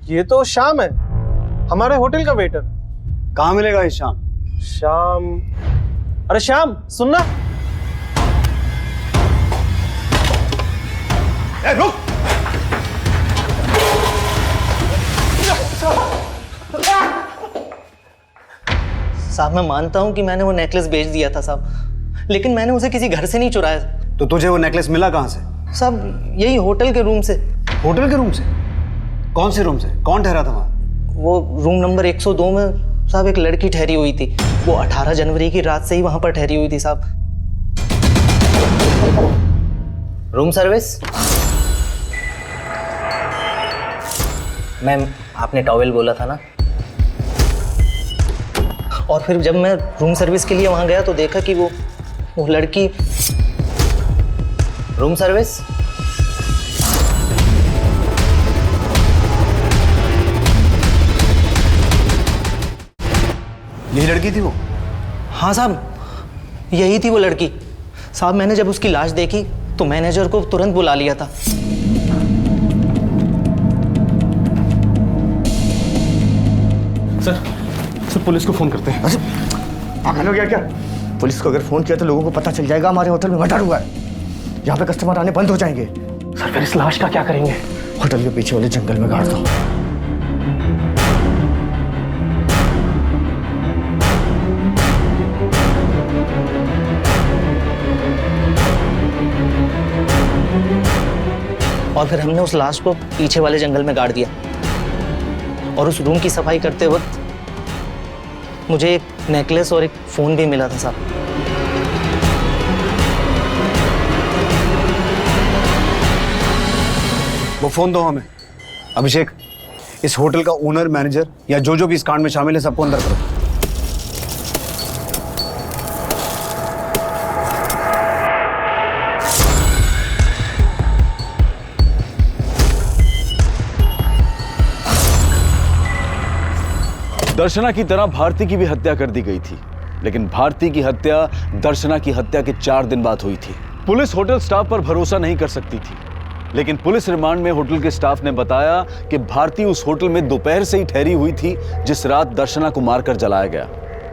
ये तो श्याम है, हमारे होटल का वेटर। कहाँ मिलेगा ये श्याम? श्याम? अरे श्याम सुनना। रुक। साहब मैं मानता हूं कि मैंने वो नेकलेस बेच दिया था साहब, लेकिन मैंने उसे किसी घर से नहीं चुराया। तो तुझे वो नेकलेस मिला कहाँ से? साहब यही होटल के रूम से। होटल के रूम से? कौन से रूम से? कौन ठहरा था वहाँ? वो रूम नंबर 102 में साहब एक लड़की ठहरी हुई थी। वो 18 जनवरी की रात से ही वहां पर ठहरी हुई थी साहब। Room service? मैम आपने टॉवेल बोला था ना। और फिर जब मैं रूम सर्विस के लिए वहां गया तो देखा कि वो लड़की। Room service? यही लड़की थी वो? हाँ साहब यही थी वो लड़की। साहब मैंने जब उसकी लाश देखी तो मैनेजर को तुरंत बुला लिया था। सर पुलिस को फोन करते हैं। पागल हो गया क्या? पुलिस को अगर फोन किया तो लोगों को पता चल जाएगा हमारे होटल में मर्डर हुआ है, यहाँ पे कस्टमर आने बंद हो जाएंगे। सर फिर इस लाश का क्या करेंगे? होटल के पीछे वाले जंगल में गाड़ दो। और फिर हमने उस लाश को पीछे वाले जंगल में गाड़ दिया। और उस रूम की सफाई करते वक्त मुझे एक नेकलेस और एक फोन भी मिला था साहब। वो फोन दो हमें। अभिषेक, इस होटल का ओनर, मैनेजर या जो भी इस कांड में शामिल है सबको अंदर करो। दर्शना की तरह भारती की भी हत्या कर दी गई थी, लेकिन भारती की हत्या दर्शना की हत्या के 4 दिन बाद हुई थी। पुलिस होटल स्टाफ पर भरोसा नहीं कर सकती थी, लेकिन पुलिस रिमांड में होटल के स्टाफ ने बताया कि भारती उस होटल में दोपहर से ही ठहरी हुई थी जिस रात दर्शना को मारकर जलाया गया,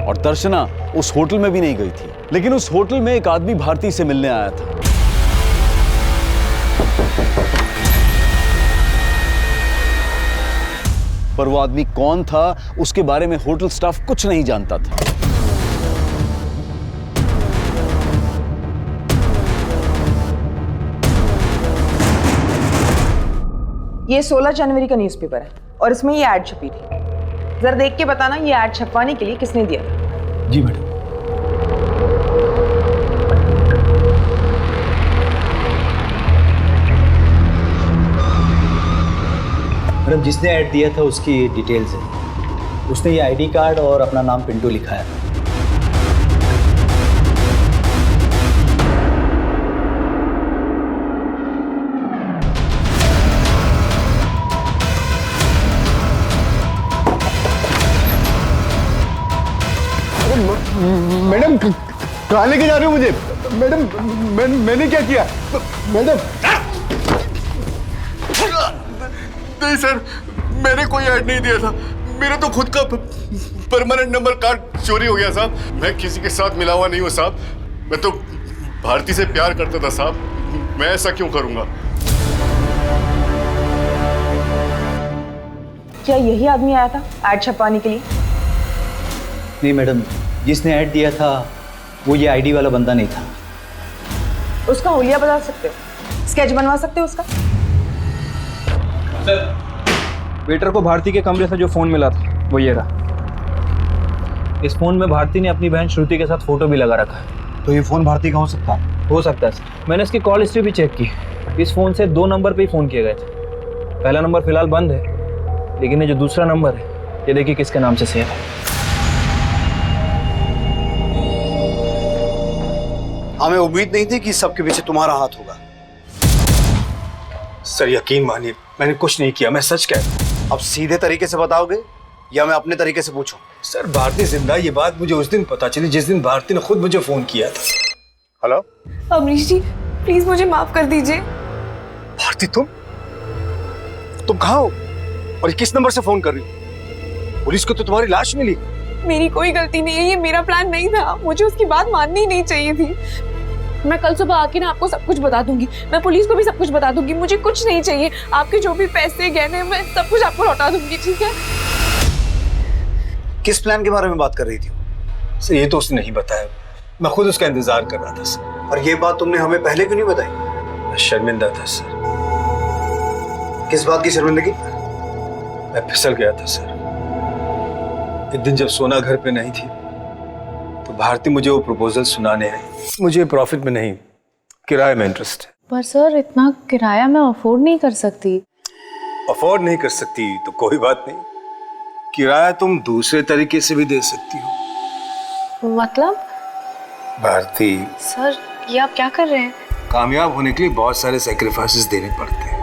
और दर्शना उस होटल में भी नहीं गई थी। लेकिन उस होटल में एक आदमी भारती से मिलने आया था। पर वो आदमी कौन था उसके बारे में होटल स्टाफ कुछ नहीं जानता था। ये 16 जनवरी का न्यूज़पेपर है और इसमें ये ऐड छपी थी। जरा देख के बताना ये ऐड छपवाने के लिए किसने दिया था। जी मैडम। मैडम जिसने ऐड दिया था उसकी डिटेल्स है। उसने ये आईडी कार्ड और अपना नाम पिंटू लिखा है। मैडम कहाँ लेके जा रहे हो मुझे? मैडम मैंने क्या किया? मैडम नहीं सर, मैंने कोई ऐड नहीं दिया था। मेरा तो खुद का परमानेंट नंबर कार्ड चोरी हो गया साहब। मैं किसी के साथ मिला हुआ नहीं हूँ साहब। मैं तो भारती से प्यार करता था साहब। मैं ऐसा क्यों करूँगा? क्या यही आदमी आया था ऐड छपवाने के लिए? नहीं मैडम, जिसने ऐड दिया था वो ये आईडी वाला बंदा नहीं था। उसका हुलिया बता सकते हो? स्केच बनवा सकते हो उसका? सर, वेटर को भारती के कमरे से जो फ़ोन मिला था वो ये रहा। इस फ़ोन में भारती ने अपनी बहन श्रुति के साथ फ़ोटो भी लगा रखा है। तो ये फ़ोन भारती का हो सकता है? हो सकता है सर। मैंने इसकी कॉल हिस्ट्री भी चेक की। इस फ़ोन से 2 नंबर पे ही फ़ोन किए गए थे। पहला नंबर फ़िलहाल बंद है, लेकिन ये जो दूसरा नंबर है ये देखिए किसके नाम से सेव है। हमें उम्मीद नहीं थी कि सबके पीछे तुम्हारा हाथ होगा। सर यकीन मानिए, मैंने कुछ नहीं किया, मैं सच कह रहा हूं। अब सीधे तरीके से बताओगे या मैं अपने तरीके से पूछूं? सर भारती जिंदा, ये बात मुझे उस दिन पता चली जिस दिन भारती ने खुद मुझे फोन किया था। हेलो अमरीश जी, प्लीज मुझे माफ कर दीजिए। भारती, तुम कहाँ हो और किस नंबर से फोन कर रही हो? पुलिस को तो तुम्हारी लाश मिली। मेरी कोई गलती नहीं है, ये मेरा प्लान नहीं था। मुझे उसकी बात माननी ही नहीं चाहिए थी। मैं कल सुबह आके ना आपको सब कुछ बता दूंगी। मैं पुलिस को भी सब कुछ बता दूंगी। मुझे कुछ नहीं चाहिए। आपके जो भी पैसे गहने मैं सब कुछ आपको लौटा दूंगी, ठीक है? किस प्लान के बारे में बात कर रही थी? सर ये तो उसने नहीं बताया, मैं खुद उसका इंतजार कर रहा था सर। और ये बात तुमने हमें पहले क्यों नहीं बताई? मैं शर्मिंदा था सर। किस बात की शर्मिंदगी? मैं फिसल गया था सर। एक दिन जब सोना घर पे नहीं थी तो भारती मुझे वो प्रपोजल सुनाने आई। मुझे प्रॉफिट में नहीं, किराए में इंटरेस्ट है। पर सर इतना किराया मैं अफोर्ड नहीं कर सकती। अफोर्ड नहीं कर सकती तो कोई बात नहीं, किराया तुम दूसरे तरीके से भी दे सकती हो। मतलब? भारती सर ये आप क्या कर रहे हैं? कामयाब होने के लिए बहुत सारे सैक्रिफाइसेस देने पड़ते हैं।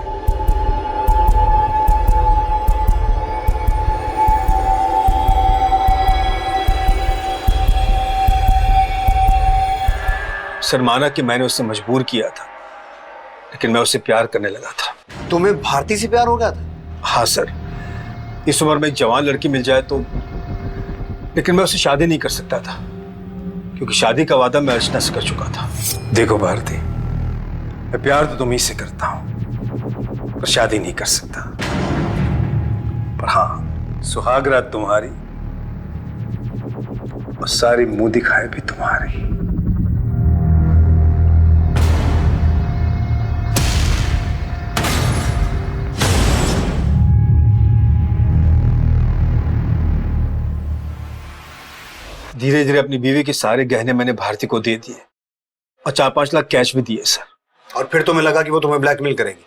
सर माना कि मैंने उससे मजबूर किया था, लेकिन मैं उससे प्यार करने लगा था। तुम्हें भारती से प्यार हो गया था? हाँ सर, इस उम्र में एक जवान लड़की मिल जाए तो, लेकिन मैं उससे शादी नहीं कर सकता था क्योंकि शादी का वादा मैं अर्चना से कर चुका था। देखो भारती, मैं प्यार तो तुम्हीं से करता हूं पर शादी नहीं कर सकता। पर हाँ, सुहागरात तुम्हारी और सारी मुंह दिखाए भी तुम्हारी। धीरे धीरे अपनी बीवी के सारे गहने मैंने भारती को दे दिए और 4-5 लाख कैश भी दिए सर। और फिर तुम्हें लगा कि वो तुम्हें ब्लैकमेल करेगी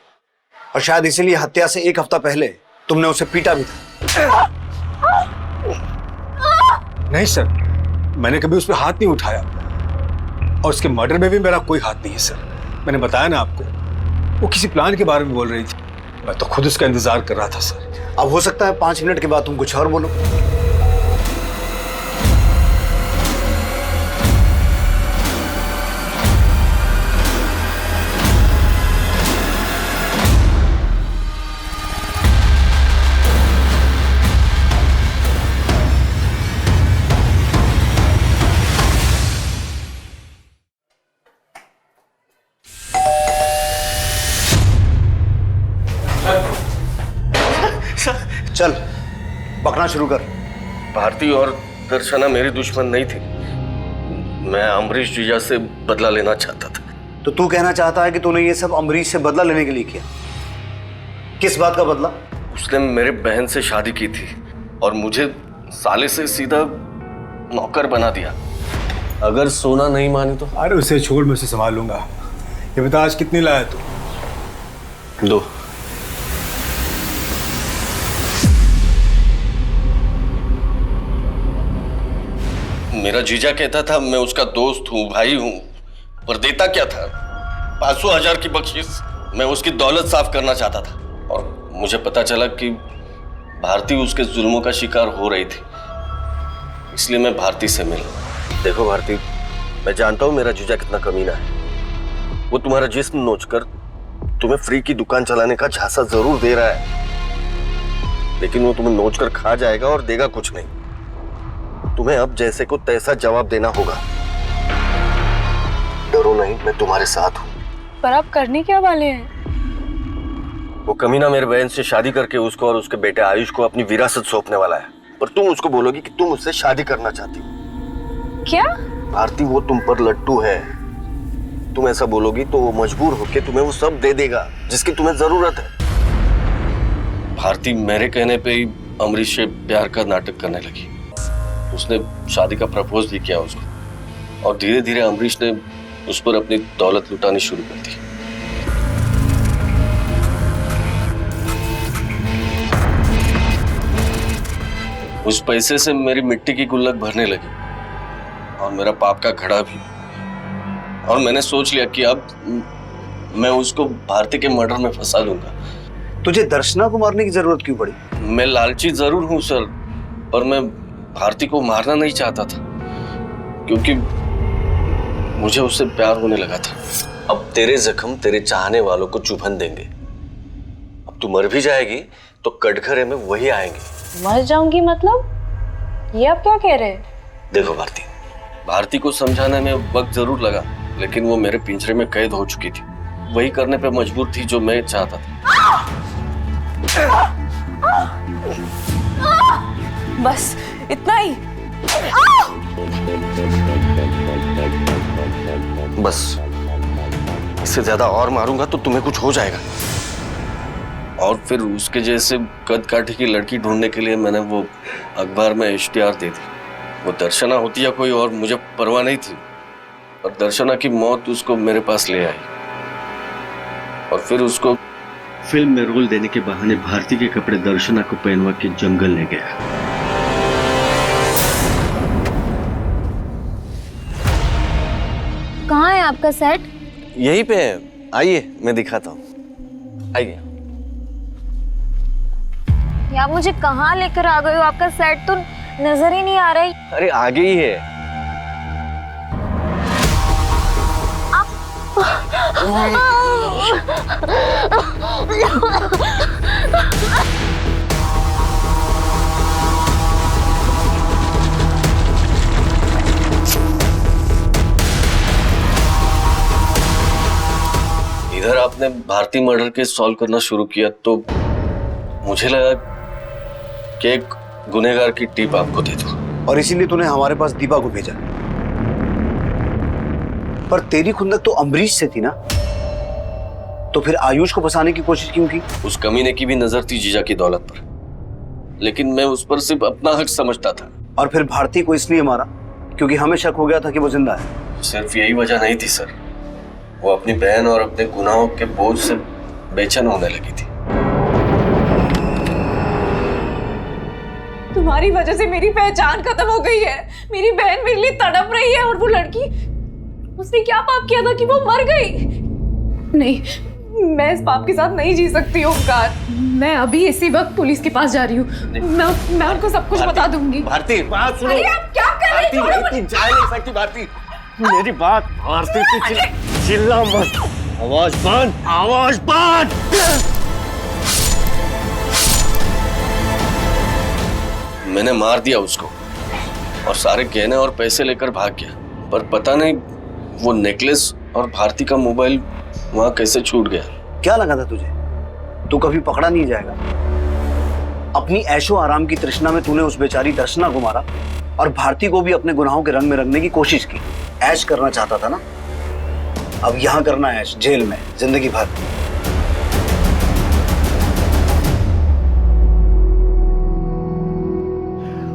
और शायद इसीलिए हत्या से 1 हफ्ता पहले तुमने उसे पीटा भी था। नहीं सर, मैंने कभी उस पर हाथ नहीं उठाया और उसके मर्डर में भी मेरा कोई हाथ नहीं है सर। मैंने बताया ना आपको, वो किसी प्लान के बारे में बोल रही थी, मैं तो खुद उसका इंतजार कर रहा था सर। अब हो सकता है 5 मिनट के बाद तुम कुछ और बोलो। चल बकना शुरू कर। भारती और दर्शना मेरी दुश्मन नहीं थी। मैं अमरीश जीजा से बदला लेना चाहता था। तो तू कहना चाहता है कि तूने ये सब अमरीश से बदला लेने के लिए किया? किस बात का बदला? उसने मेरे बहन से शादी की थी और मुझे साले से सीधा नौकर बना दिया। अगर सोना नहीं मानी तो? अरे उसे छोड़, मैं उसे संभाल लूंगा। ये बता आज कितनी लाया तू? 2। मेरा जीजा कहता था मैं उसका दोस्त हूँ, भाई हूँ, पर देता क्या था? 500,000 की बख्शिश। मैं उसकी दौलत साफ करना चाहता था और मुझे पता चला कि भारती उसके जुल्मों का शिकार हो रही थी, इसलिए मैं भारती से मिला। देखो भारती, मैं जानता हूँ मेरा जीजा कितना कमीना है। वो तुम्हारा जिस्म नोचकर तुम्हें फ्री की दुकान चलाने का झांसा जरूर दे रहा है, लेकिन वो तुम्हें नोच कर खा जाएगा और देगा कुछ नहीं। तुम्हें अब जैसे को तैसा जवाब देना होगा। डरो नहीं, मैं तुम्हारे साथ हूँ। पर आप करने क्या वाले हैं? वो कमीना मेरे बहन से शादी करके उसको और उसके बेटे आयुष को अपनी विरासत सौंपने वाला है। पर तुम उसको बोलोगी कि तुम उससे शादी करना चाहती हो। क्या? भारती, वो तुम पर लट्टू है। तुम ऐसा बोलोगी तो वो मजबूर होकर तुम्हें वो सब दे देगा जिसकी तुम्हें जरूरत है। भारती मेरे कहने पे ही अमरीश से प्यार का नाटक करने लगी। उसने शादी का प्रपोज भी किया उसको, और धीरे धीरे अमरीश ने उस पर अपनी दौलत लुटानी शुरू कर दी। उस पैसे से मेरी मिट्टी की गुल्लक भरने लगी और मेरा पाप का घड़ा भी। और मैंने सोच लिया कि अब मैं उसको भारती के मर्डर में फंसा दूंगा। तुझे दर्शना को मारने की जरूरत क्यों पड़ी? मैं लालची जरूर हूं सर, पर मैं भारती को मारना नहीं चाहता था क्योंकि मुझे उससे प्यार होने लगा था। अब तेरे जख्म तेरे चाहने वालों को चुभन देंगे। अब तू मर भी जाएगी तो कटघरे में वही आएंगे। मर जाऊंगी मतलब? ये आप क्या कह रहे हैं? देखो भारती को समझाने में वक्त जरूर लगा, लेकिन वो मेरे पिंजरे में कैद हो चुकी थी। वही करने पे मजबूर थी जो मैं चाहता था। बस इतना ही? बस इससे ज्यादा और मारूंगा तो तुम्हें कुछ हो जाएगा। और फिर उसके जैसे कद काठी की लड़की ढूंढने के लिए मैंने वो अखबार में इश्तिहार दे दी। वो दर्शना होती या कोई और मुझे परवाह नहीं थी, और दर्शना की मौत उसको मेरे पास ले आई। और फिर उसको फिल्म में रोल देने के बहाने भारती के कपड़े दर्शना को पहनवा के जंगल ले गया। कहाँ है आपका सेट? यहीं पे है, आइए मैं दिखाता हूँ। आइए। आप मुझे कहाँ लेकर आ गए हो? आपका सेट तो नजर ही नहीं आ रहा है। अरे आगे ही है। इधर आपने भारती मर्डर केस सॉल्व करना शुरू किया तो मुझे लगा कि एक गुनहगार की टिप आपको दे दूं। और इसीलिए तूने हमारे पास दीपा को भेजा। पर तेरी खुंदक तो अमरीश से थी ना, तो फिर आयुष को फंसाने की कोशिश क्यों की? उस कमीने की भी नजर थी जीजा की दौलत पर, लेकिन मैं उस पर सिर्फ अपना हक समझता था। और फिर भारती को इसलिए मारा क्योंकि हमें शक हो गया था कि वो जिंदा है। सिर्फ यही वजह नहीं थी सर, वो अपनी बहन और अपने गुनाहों के बोझ से बेचैन होने लगी थी। तुम्हारी वजह से मेरी पहचान खत्म हो गई है। मेरी बहन मेरे लिए तड़प रही है, और वो लड़की, उसने क्या पाप किया था कि वो मर गई? नहीं, मैं इस पाप के साथ नहीं जी सकती ओमकार। मैं अभी इसी वक्त पुलिस के पास जा रही हूँ। मैं उनको सब कुछ बता दूंगी। भारती बात सुनो। अरे आप क्या कर रही हैं? भारती जा नहीं सकती। भारती मेरी बात। भारती चिल्ला मत, आवाज बंद, आवाज बंद। मैंने मार दिया उसको और सारे गहने और पैसे लेकर भाग गया, पर पता नहीं वो नेकलेस और भारती का मोबाइल वहां कैसे छूट गया। क्या लगा था तुझे तू कभी पकड़ा नहीं जाएगा? अपनी ऐशो आराम की तृष्णा में तूने उस बेचारी दर्शना को मारा और भारती को भी अपने गुनाहों के रंग में रंगने की कोशिश की। ऐश करना चाहता था ना, अब यहां करना ऐश जेल में जिंदगी भर।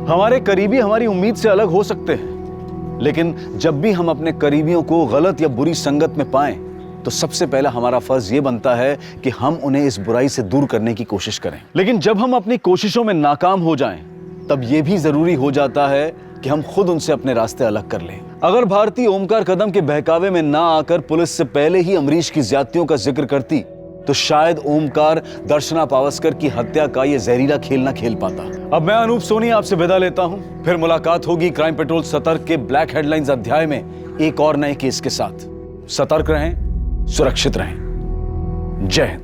हमारे करीबी हमारी उम्मीद से अलग हो सकते हैं, लेकिन जब भी हम अपने करीबियों को गलत या बुरी संगत में पाएं तो सबसे पहला हमारा फर्ज ये बनता है कि हम उन्हें इस बुराई से दूर करने की कोशिश करें। लेकिन जब हम अपनी कोशिशों में नाकाम हो जाएं, तब यह भी जरूरी हो जाता है कि हम खुद उनसे अपने रास्ते अलग कर लें। अगर भारती ओमकार कदम के बहकावे में ना आकर पुलिस से पहले ही अमरीश की ज्यादतियों का जिक्र करती तो शायद ओमकार दर्शना पावस्कर की हत्या का यह जहरीला खेल ना खेल पाता। अब मैं अनूप सोनी आपसे विदा लेता हूं। फिर मुलाकात होगी क्राइम पेट्रोल सतर्क के ब्लैक हेडलाइंस अध्याय में एक और नए केस के साथ। सतर्क रहें, सुरक्षित रहें। जय हिंद।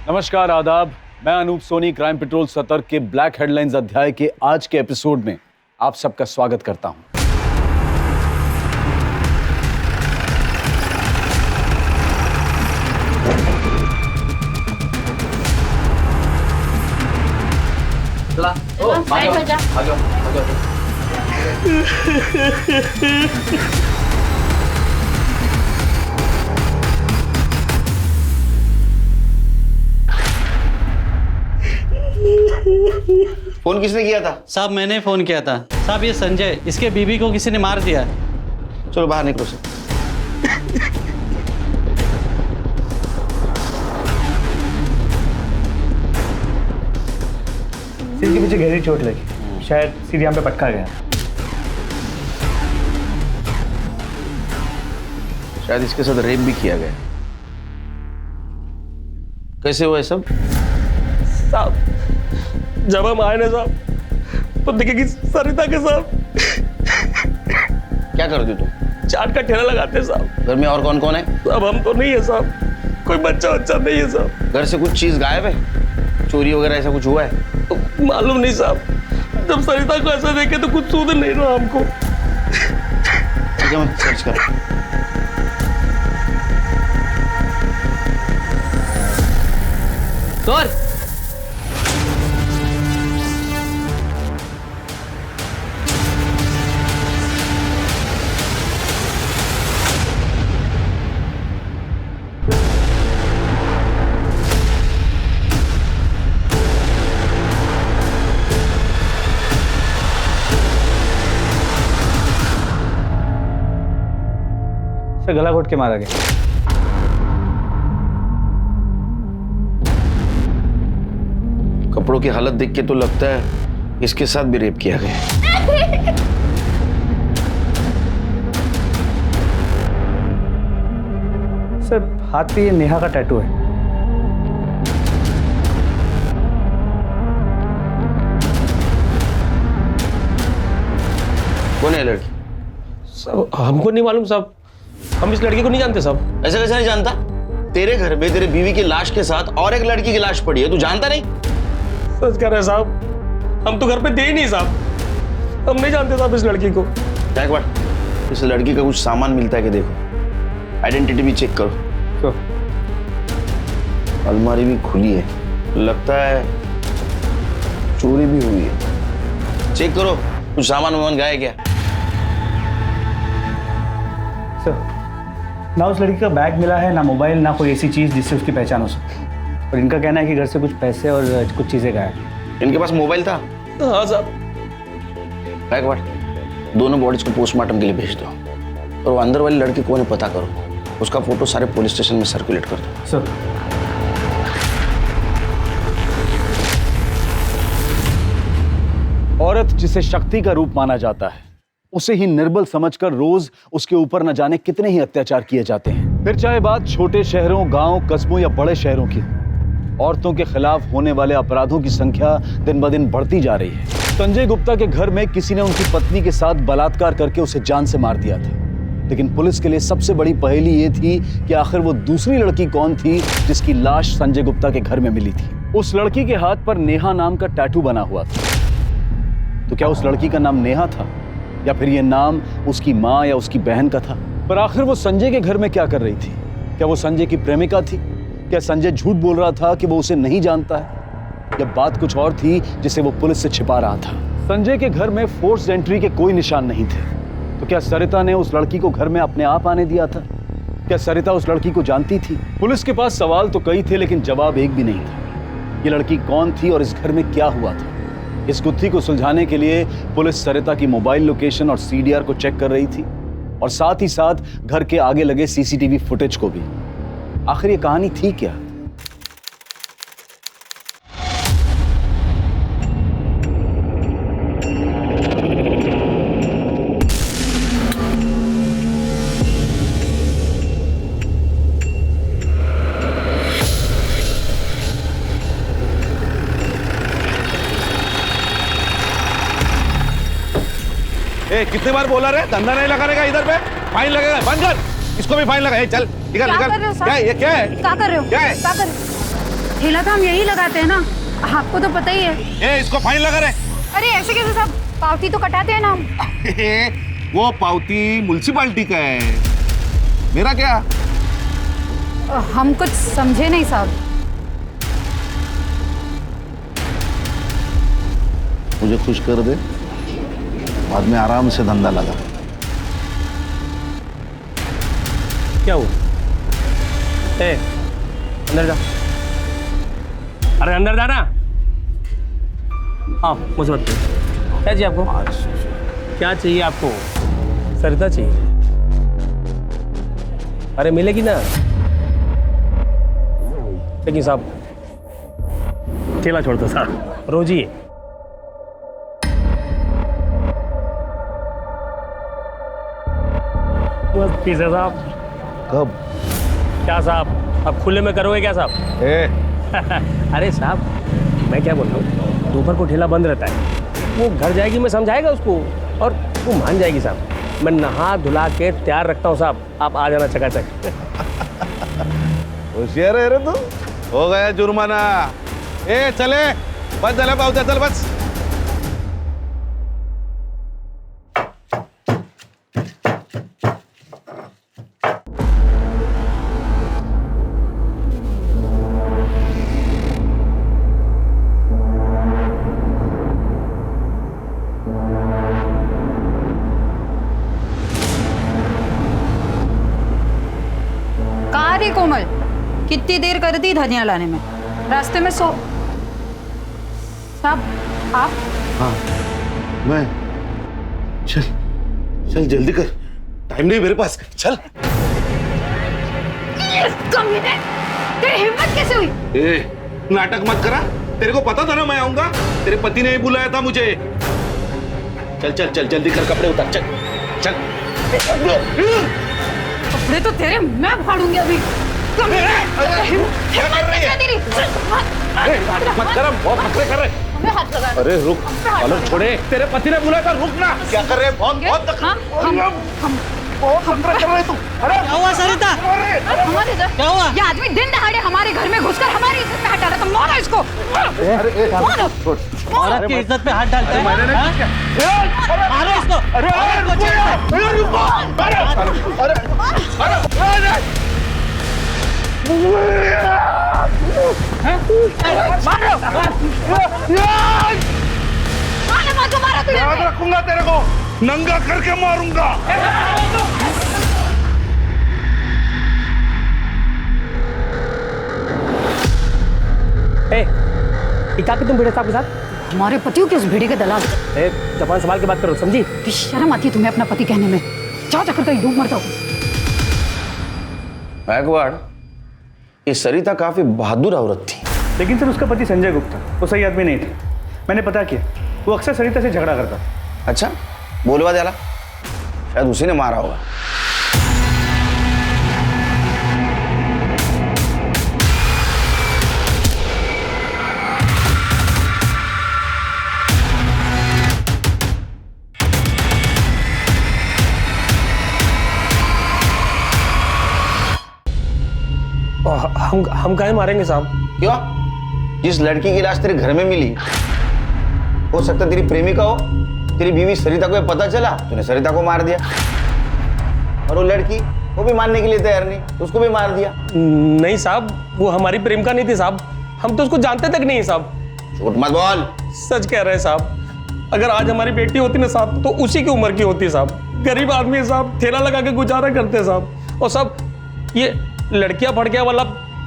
नमस्कार, आदाब। मैं अनूप सोनी क्राइम पेट्रोल सतर्क के ब्लैक हेडलाइंस अध्याय के आज के एपिसोड में आप सबका स्वागत करता हूं। फोन किसने किया था? साहब मैंने फोन किया था। साहब ये संजय, इसके बीबी को किसी ने मार दिया। चलो बाहर निकलो सर। सिर के पीछे गहरी चोट लगी, शायद सीढ़ियाँ पे पटका गया। शायद इसके साथ रेप भी किया गया। कैसे हुआ है सब? साहब जब हम आए ना साहब तो देखे कि सरिता के साथ क्या करते तुम? चाट का ठेला लगाते हैं साहब। घर में और कौन कौन है? अब हम तो नहीं है साहब, कोई बच्चा नहीं है साहब। घर से कुछ चीज गायब है? चोरी वगैरह ऐसा कुछ हुआ है? तो मालूम नहीं साहब, जब सरिता को ऐसा देखे तो कुछ सूझ नहीं रहा हमको। ठीक है, मैं सर्च कर। सर गला घोट के मारा गया। कपड़ों की हालत देख के तो लगता है इसके साथ भी रेप किया गया। सर हाथ पे ये नेहा का टैटू है। कौन है लड़की? साहब हमको नहीं मालूम साहब, हम इस लड़की को नहीं जानते साहब। ऐसा कैसे नहीं जानता? तेरे घर में तेरे बीवी की लाश के साथ और एक लड़की की लाश पड़ी है, तू जानता नहीं? सच कह रहे हैं साहब, हम तो घर पे थे ही नहीं साहब, हम नहीं जानते साहब इस लड़की को। एक बार इस लड़की का कुछ सामान मिलता है कि देखो, आइडेंटिटी भी चेक करो। क्यों? अलमारी भी खुली है, लगता है चोरी भी हुई है। चेक करो, कुछ सामान वामान गाया क्या? सर ना उस लड़की का बैग मिला है, ना मोबाइल, ना कोई ऐसी चीज जिससे उसकी पहचान हो सके। और इनका कहना है कि घर से कुछ पैसे और कुछ चीजें गायब। इनके पास मोबाइल था? हाँ साहब। बैकवर्ड दोनों बॉडीज को पोस्टमार्टम के लिए भेज दो, और वो अंदर वाली लड़की कौन है पता करो, उसका फोटो सारे पुलिस स्टेशन में सर्कुलेट कर दो। सर औरत जिसे शक्ति का रूप माना जाता है, उसे ही निर्बल समझकर रोज उसके ऊपर न जाने कितने ही अत्याचार किए जाते हैं। फिर चाहे बात छोटे शहरों, गांव, कस्बों या बड़े शहरों की, औरतों के खिलाफ होने वाले अपराधों की संख्या दिन ब दिन बढ़ती जा रही है। संजय गुप्ता के घर में किसी ने उनकी पत्नी के साथ बलात्कार करके उसे जान से मार दिया था, लेकिन पुलिस के लिए सबसे बड़ी पहेली ये थी कि आखिर वो दूसरी लड़की कौन थी जिसकी लाश संजय गुप्ता के घर में मिली थी। उस लड़की के हाथ पर नेहा नाम का टैटू बना हुआ था। तो क्या उस लड़की का नाम नेहा था, या फिर ये नाम उसकी माँ या उसकी बहन का था? पर आखिर वो संजय के घर में क्या कर रही थी? क्या वो संजय की प्रेमिका थी? क्या संजय झूठ बोल रहा था कि वो उसे नहीं जानता है, या बात कुछ और थी जिसे वो पुलिस से छिपा रहा था? संजय के घर में फोर्स एंट्री के कोई निशान नहीं थे, तो क्या सरिता ने उस लड़की को घर में अपने आप आने दिया था? क्या सरिता उस लड़की को जानती थी? पुलिस के पास सवाल तो कई थे, लेकिन जवाब एक भी नहीं था। ये लड़की कौन थी और इस घर में क्या हुआ था? इस गुत्थी को सुलझाने के लिए पुलिस सरिता की मोबाइल लोकेशन और सीडीआर को चेक कर रही थी, और साथ ही साथ घर के आगे लगे सीसीटीवी फुटेज को भी। आखिर ये कहानी थी क्या? कितने बार बोला रे, धंधा नहीं लगाने का इधर पे? फाइन लगेगा, बंद कर, इसको भी फाइन लगा। चल निकल क्या निकल। कर रहे हो साहब? क्या है ये, क्या है? क्या कर रहे हो? क्या है? क्या कर रहे हो? ठेला तो हम यही लगाते हैं ना, आपको तो पता ही है। ए, इसको फाइन लगा रहे। अरे ऐसे कैसे साहब, पावती तो कटाते हैं ना हम। वो पावती म्युनिसिपालिटी का है, मेरा क्या? हम कुछ समझे नहीं साहब। मुझे खुश कर दे, बाद में आराम से धंधा लगा। क्या हुआ? ए, अंदर जा। अरे अंदर जा ना। हाँ मुझे बताओ, क्या चाहिए आपको? क्या चाहिए आपको? सरिता चाहिए? अरे मिलेगी ना। लेकिन साहब ठेला छोड़ दो साहब, रोज ही बस पीछे साहब। कब? क्या साहब, अब खुले में करोगे क्या साहब? अरे साहब मैं क्या बोल रहा हूँ, दोपहर को ठेला बंद रहता है, वो घर जाएगी, मैं समझाएगा उसको और वो मान जाएगी साहब। मैं नहा धुला के तैयार रखता हूँ साहब, आप आ जाना चकाचक। होशियार है रे तू। हो गया जुर्माना। ए चले, बस चले पावत्या, चल बस। कहाँ रे कोमल, कितनी देर कर दी धनिया लाने में, रास्ते में सो। साहब आप? हाँ मैं। चल चल जल्दी कर, टाइम नहीं मेरे पास, चल। कमीने, तेरी हिम्मत कैसे हुई? ए नाटक मत करा, तेरे को पता था ना मैं आऊंगा, तेरे पति ने ही बुलाया था मुझे। चल चल चल जल्दी कर, कपड़े उतार, चल चल। कपड़े तो तेरे मैं फाड़ूंगी अभी। क्या कर रही है? मत कर, बहुत नखरे कर रहे। हाथ लगा। अरे रुक, अलग छोड़े, तेरे पति ने बुलाया था, रुक ना। क्या कर रहे हैं? बहुत बहुत नखरे कर रहे तू। अरे क्या हुआ सरिता? क्या हुआ? ये आदमी दिन दहाड़े हमारे घर में घुसकर हमारी इज्जत पे हाथ डाला, तो मारो इसको। औरत की इज्जत पे हाथ डालता है? मारो इसको। अरे याद रखूंगा तेरे को, नंगा करके मारूंगा। क्या कि तुम भिड़े साहब के साथ? हमारे पतियों के उस भिड़े के दलाल। जबान संभाल के बात करो, समझी? शर्म आती है तुम्हें अपना पति कहने में? जाओ जाकर कहीं डूब मर जाओ। गायकवाड़, ये सरिता काफी बहादुर औरत थी। लेकिन सर उसका पति संजय गुप्ता वो सही आदमी नहीं था, मैंने पता किया, वो अक्सर सरिता से झगड़ा करता। अच्छा, बोलवा जाला, शायद उसी ने मारा होगा। हम काहे मारेंगे साहब? क्यों? जिस लड़की की लाश तेरे घर में मिली, हो सकता तेरी प्रेमिका हो, तेरी बीवी सरिता को पता चला, तूने सरिता को मार दिया। और वो लड़की, वो भी मानने के लिए तैयार नहीं, उसको भी मार दिया। नहीं साहब, वो हमारी प्रेमिका नहीं थी साहब, हम तो उसको जानते तक नहीं साहब। झूठ मत बोल। सच कह रहे हैं साहब, अगर आज हमारी बेटी होती ना साहब, तो उसी की उम्र की होती साहब। गरीब आदमी है साहब, ठेला लगा के गुजारा करते साहब। और साहब ये लड़कियां फड़कियां वाला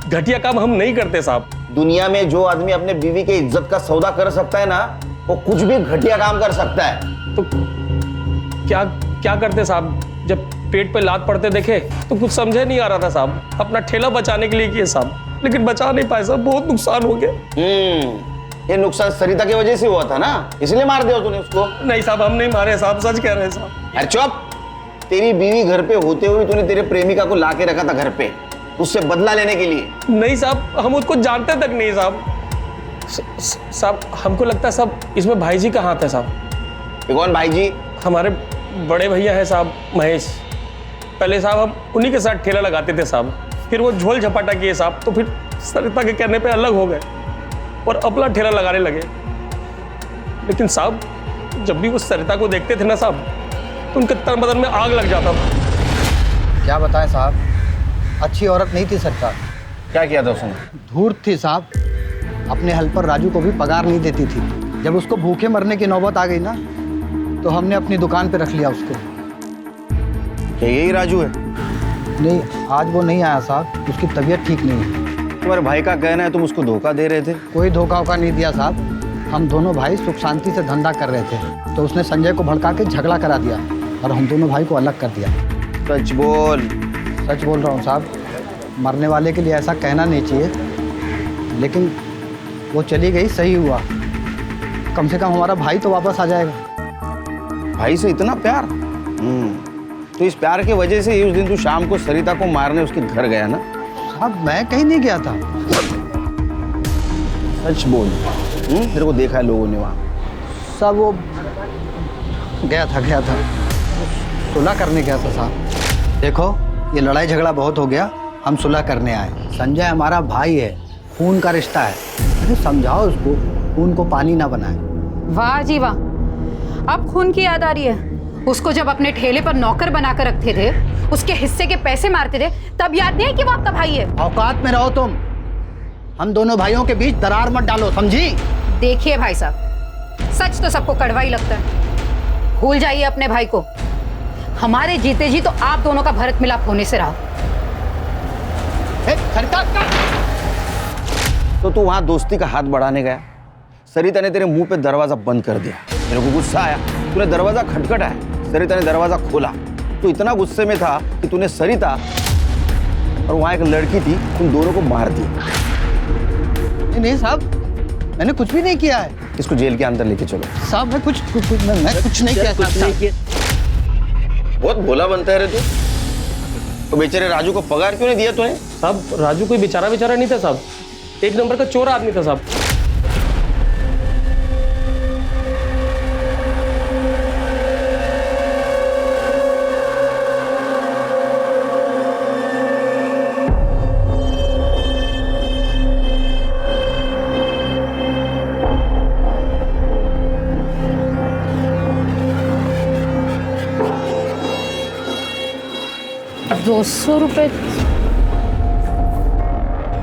घटिया काम हम नहीं करते साहब। दुनिया में जो आदमी अपने बीवी के इज्जत का सौदा कर सकता है ना, वो कुछ भी घटिया काम कर सकता है। तो क्या क्या करते साहब? जब पेट पे लात पड़ते देखे तो कुछ समझे नहीं आ रहा था साहब, अपना ठेला बचाने के लिए किए साहब, लेकिन बचा नहीं पाए साहब, बहुत नुकसान हो गया। ये नुकसान सरिता की वजह से हुआ था ना, इसलिए मार दिया तूने उसको। नहीं साहब, हम नहीं मारे साहब, सच कह रहे हैं साहब। अरे चुप, तेरी बीवी घर पे होते हुए तूने तेरे प्रेमिका को लाके रखा था घर पे, उससे बदला लेने के लिए। नहीं साहब, हम उसको जानते तक नहीं साहब। साहब हमको लगता है साहब इसमें भाई जी का हाथ है साहब। कौन भाई जी? हमारे बड़े भैया है साहब, महेश। पहले साहब हम उन्हीं के साथ ठेला लगाते थे साहब, फिर वो झोल झपाटा किए साहब, तो फिर सरिता के कहने पे अलग हो गए और अपना ठेला लगाने लगे। लेकिन साहब जब भी वो सरिता को देखते थे ना साहब, तो उनके तन बदन में आग लग जाता था। क्या बताएं साहब, अच्छी औरत नहीं थी सरिता। क्या किया था उसने? धूर्त थी साहब, अपने हेल्पर राजू को भी पगार नहीं देती थी। जब उसको भूखे मरने की नौबत आ गई ना, तो हमने अपनी दुकान पे रख लिया उसको। क्या यही राजू है? नहीं, आज वो नहीं आया साहब, उसकी तबीयत ठीक नहीं है। तुम्हारे भाई का कहना है तुम उसको धोखा दे रहे थे? कोई धोखा वोखा नहीं दिया साहब, हम दोनों भाई सुख शांति से धंधा कर रहे थे, तो उसने संजय को भड़का के झगड़ा करा दिया और हम दोनों भाई को अलग कर दिया। सच बोल। सच बोल रहा हूँ साहब, मरने वाले के लिए ऐसा कहना नहीं चाहिए, लेकिन वो चली गई, सही हुआ। कम से कम हमारा भाई तो वापस आ जाएगा। भाई से इतना प्यार? तो इस प्यार की वजह से ही उस दिन तू शाम को सरिता को मारने उसके घर गया ना? साहब मैं कहीं नहीं गया था। सच बोल। तेरे को देखा है लोगों ने वहाँ? सब वो गया था, सुलह करने गया था साहब। देखो ये लड़ाई झगड़ा बहुत हो गया, हम सुलह करने आए। संजय हमारा भाई है, खून का रिश्ता है, अरे समझाओ उसको, खून को पानी ना बनाए। वाह जी वाह, अब खून की याद आ रही है। उसको जब अपने ठेले पर नौकर बनाकर रखते थे, उसके हिस्से के पैसे मारते थे, तब याद नहीं है कि वो आपका भाई है? औकात में रहो तुम, हम दोनों भाइयों के बीच दरार मत डालो, समझी? देखिए भाई साहब, सच तो सबको कड़वा ही लगता है, भूल जाइए अपने भाई को। हमारे जीते जी तो आप दोनों का भरत मिलाप होने से रहा। तो तू वहां दोस्ती का हाथ बढ़ाने गया, सरिता ने तेरे मुंह पे दरवाजा बंद कर दिया, मेरे को गुस्सा आया, तूने दरवाजा खटखटाया, सरिता ने दरवाजा खोला, तू इतना गुस्से में था कि तूने सरिता और वहां एक लड़की थी, उन दोनों को मार दिया। नहीं साहब, मैंने कुछ भी नहीं किया है। इसको जेल के अंदर लेके चलो। साहब मैं कुछ नहीं किया। बहुत भोला बनता है रे तू। तो बेचारे राजू को पगार क्यों नहीं दिया तूने? साहब राजू कोई बेचारा नहीं था साहब, एक नंबर का चोर आदमी था साहब। ₹200?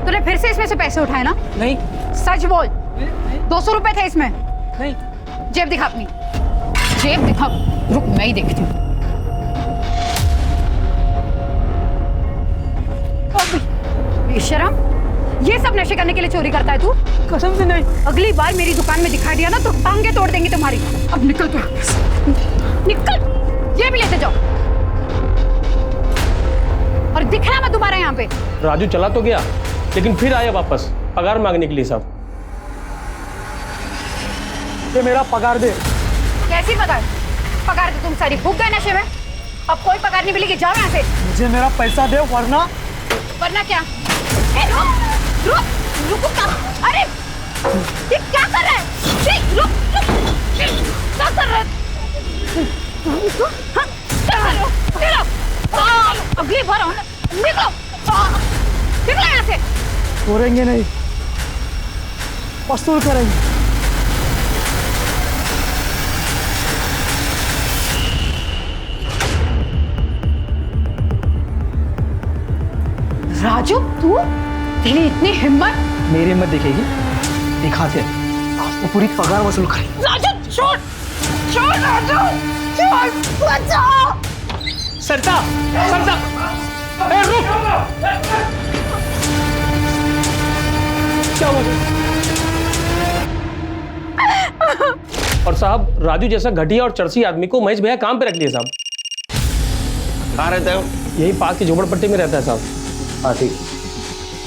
तूने फिर से इसमें से पैसे उठाए ना? नहीं। सच बोल, 200 रुपए थे इसमें? नहीं। जेब दिखा अपनी, जेब दिखा। रुक मैं ही देखती हूँ। बेशरम, ये सब नशे करने के लिए चोरी करता है तू? कसम से नहीं। अगली बार मेरी दुकान में दिखा दिया ना तो टांगे तोड़ देंगे तुम्हारी। अब निकल तू, निकल। ये भी लेते जाओ और दिखना मत दोबारा यहाँ पे। राजू चला तो गया, लेकिन फिर आया वापस पगार मांगने के लिए साहब। ये मेरा पगार दे। कैसी पगार? पगार तो तुम सारी भूख गए नशे में। अब कोई पगार नहीं मिलेगी, जाओ यहाँ से। मुझे मेरा पैसा दे, वरना क्या? रुक क्या? अरे ये क्या कर रहा है? रुक, क्या कर रहा है? क्या कर रहे हो? अगली बार आओ ना, निकलो यहाँ से। छोड़ेंगे नहीं, वसूल करेंगे। राजू तू, तेरी इतनी हिम्मत? मेरी हिम्मत दिखेगी, दिखाते आज तो पूरी पगार वसूल करेंगे। राजू छोड़ राजू, छोड़, बचाओ। सरिता, ए रुक। क्या हुआ? और साहब राजू जैसा घटिया और चरसी आदमी को महेश भैया काम पे रख लिए साहब। कहाँ रहता है? यही पास की झोपड़पट्टी में रहता है साहब। हाँ ठीक,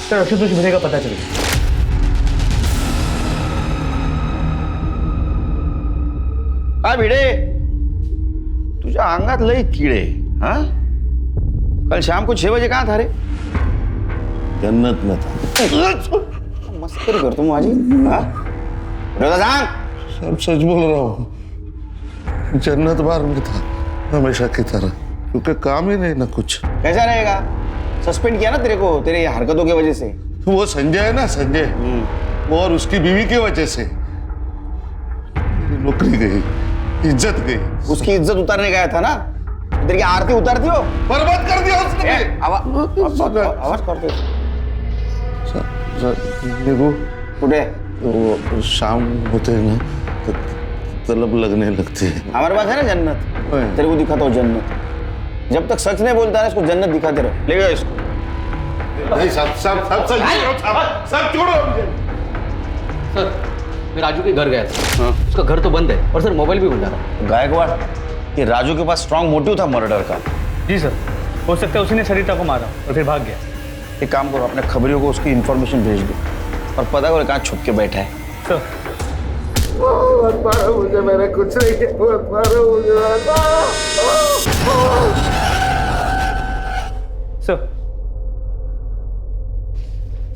चलो तुझे भैया का पता चलेगा। हाँ भिडे, तुझ्या अंगात लई किडे। हाँ, कल शाम को 6 बजे कहाँ था रे? जन्नत में था। मस्करी करतो माझी? हाँ, सांग। सब सच बोल रहा हूँ, जन्नत बार में था हमेशा की तरह। क्योंकि काम ही नहीं ना कुछ। कैसा रहेगा? सस्पेंड किया ना तेरे को तेरे ये हरकतों की वजह से। वो संजय है ना, संजय, वो और उसकी बीवी की वजह से मेरी नौकरी गई, इज्जत गई। उसकी इज्जत उतारने गया था ना, तेरी आरती उतारती हो, बर्बाद कर दिया उसने। आवाज करते देखो उठे, वो शाम होते हैं ना तो तलब लगने लगती है। हमारे पास है ना जन्नत, तेरे को दिखाता हूँ जन्नत। जब तक सच नहीं बोलता है इसको जन्नत दिखाते रहो। ले गए इसको। नहीं सब छोड़ो। सर मैं राजू के घर गया था, उसका घर तो बंद है और सर मोबाइल भी भंडारा। गायकवाड़, ये राजू के पास स्ट्रॉन्ग मोटिव था मर्डर का। जी सर, हो सकता है उसी ने सरिता को मारा और फिर भाग गया। एक काम करो, अपने खबरियों को उसकी इन्फॉर्मेशन भेज दो और पता करो कहाँ छुप के बैठा है। सर मुझे, मैंने कुछ नहीं किया,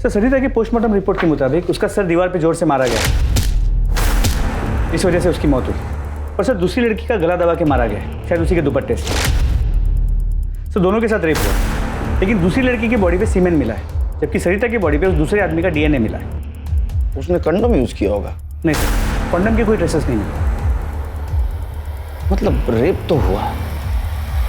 सर सरिता की पोस्टमार्टम रिपोर्ट के मुताबिक उसका सर दीवार पे जोर से मारा गया, इस वजह से उसकी मौत हुई। और सर दूसरी लड़की का गला दबा के मारा गया, शायद उसी के दुपट्टे से। सर दोनों के साथ रेप हुआ, लेकिन दूसरी लड़की की बॉडी पे सीमेंट मिला है, जबकि सरिता की बॉडी पे उस दूसरे आदमी का डीएनए मिला है। उसने कंडोम यूज किया होगा? नहीं सर, कंडोम के कोई ट्रेसेस नहीं मिले। मतलब रेप तो हुआ,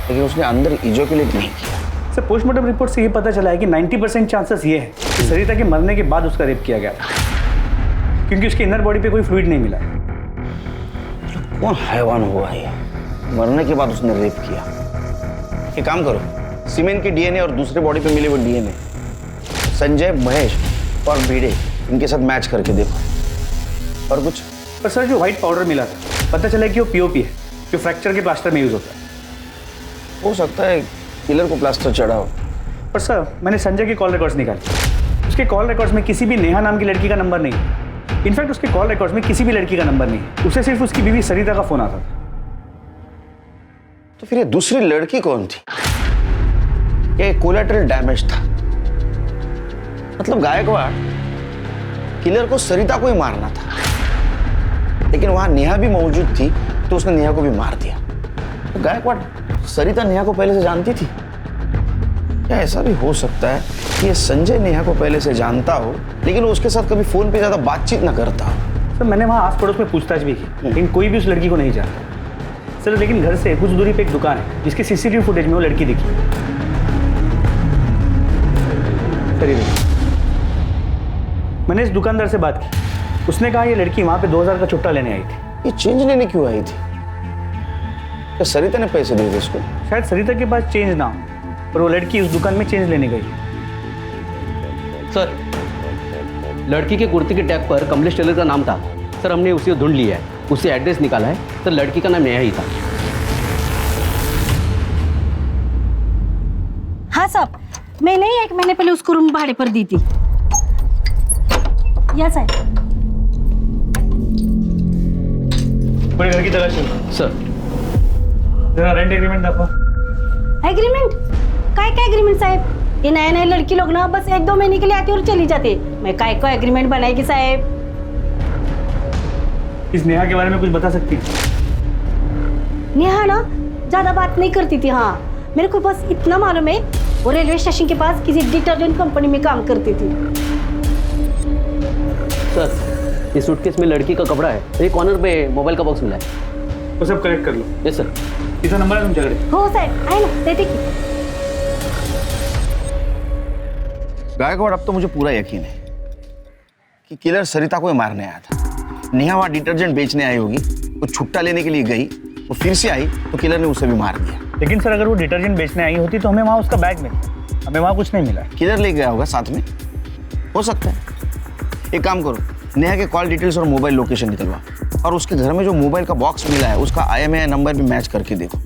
लेकिन उसने अंदर इजोकुलेट नहीं किया। सर पोस्टमार्टम रिपोर्ट से ये पता चला है कि 90% चांसेस ये है कि सरिता के मरने के बाद उसका रेप किया गया था, क्योंकि उसके इनर बॉडी पे कोई फ्लूइड नहीं मिला। कौन हैवान हुआ ये, मरने के बाद उसने रेप किया? एक काम करो, सीमेंट के डीएनए और दूसरे बॉडी पे मिले हुए डीएनए संजय, महेश और भिड़े, इनके साथ मैच करके देखो। और कुछ? पर सर जो व्हाइट पाउडर मिला था, पता चला कि वो पीओपी है, जो फ्रैक्चर के प्लास्टर में यूज होता है। हो सकता है किलर को प्लास्टर चढ़ा हो। पर सर मैंने संजय के कॉल रिकॉर्ड्स निकाले, उसके कॉल रिकॉर्ड्स में किसी भी नेहा नाम की लड़की का नंबर नहीं है। इनफैक्ट उसके कॉल रिकॉर्ड्स में किसी भी लड़की का नंबर नहीं है, उसे सिर्फ उसकी बीवी सरिता का फोन आता था। तो फिर ये दूसरी लड़की कौन थी? ये कोलैटरल डैमेज था। मतलब गायकवाड़, किलर को सरिता को ही मारना था, लेकिन वहां नेहा भी मौजूद थी तो उसने नेहा को भी मार दिया। तो गायकवाड़, सरिता नेहा को पहले से जानती थी? क्या ऐसा भी हो सकता है कि ये संजय नेहा को पहले से जानता हो, लेकिन उसके साथ कभी फोन पे ज्यादा बातचीत ना करता हो? सर मैंने वहाँ आस पड़ोस में पूछताछ भी की, लेकिन कोई भी उस लड़की को नहीं जानता। सर लेकिन घर से कुछ दूरी पे एक दुकान है जिसकी सीसीटीवी फुटेज में वो लड़की दिखी। सर ये देखिए, मैंने इस दुकानदार से बात की, उसने कहा ये लड़की वहाँ पे 2000 का चुट्टा लेने आई थी। ये चेंज लेने क्यों आई थी? क्या सरिता ने पैसे दिए थे उसको? शायद सरिता के पास चेंज ना हो, पर वो लड़की उस दुकान में चेंज लेने गई। सर लड़की के कुर्ती के टैग पर कमलेश टेलर का नाम था। सर हमने उसे ढूंढ लिया है, उससे एड्रेस निकाला है। सर लड़की का नाम नेहा ही था। हाँ साहब, मैंने 1 महीने पहले उसको रूम भाड़े पर दी थी। या साहब पूरे घर की तलाश लो। सर जरा रेंट एग्रीमेंट देखो। एग्रीमेंट? काय एग्रीमेंट साहब? ये नए नए लड़की लोग ना बस 1-2 महीने के लिए आती और चली जाती। मैं काय को एग्रीमेंट बनाएगी साहब? इस नेहा के बारे में कुछ बता सकती है? नेहा ना ज्यादा बात नहीं करती थी। हाँ मेरे को बस इतना मालूम है, वो रेलवे स्टेशन के पास किसी डिटर्जेंट कंपनी में काम करती थी। सर ये सूटकेस में लड़की का कपड़ा है, एक कॉर्नर पे मोबाइल का बॉक्स मिला है। वो सब कलेक्ट कर लो। Yes sir. इसका नंबर है तुम झगड़े? हो साहब, आए ना देते की। गायकवाड़, अब तो मुझे पूरा यकीन है कि किलर सरिता को ही मारने आया था। नेहा वहां डिटर्जेंट बेचने आई होगी, वो छुट्टा लेने के लिए गई, वो फिर से आई तो किलर ने उसे भी मार दिया। लेकिन सर अगर वो डिटर्जेंट बेचने आई होती तो हमें वहाँ उसका बैग मिला, हमें वहाँ कुछ नहीं मिला। किलर ले गया होगा साथ में, हो सकता है। एक काम करो, नेहा के कॉल डिटेल्स और मोबाइल लोकेशन निकलवा, और उसके घर में जो मोबाइल का बॉक्स मिला है उसका IMEI नंबर भी मैच करके देखो।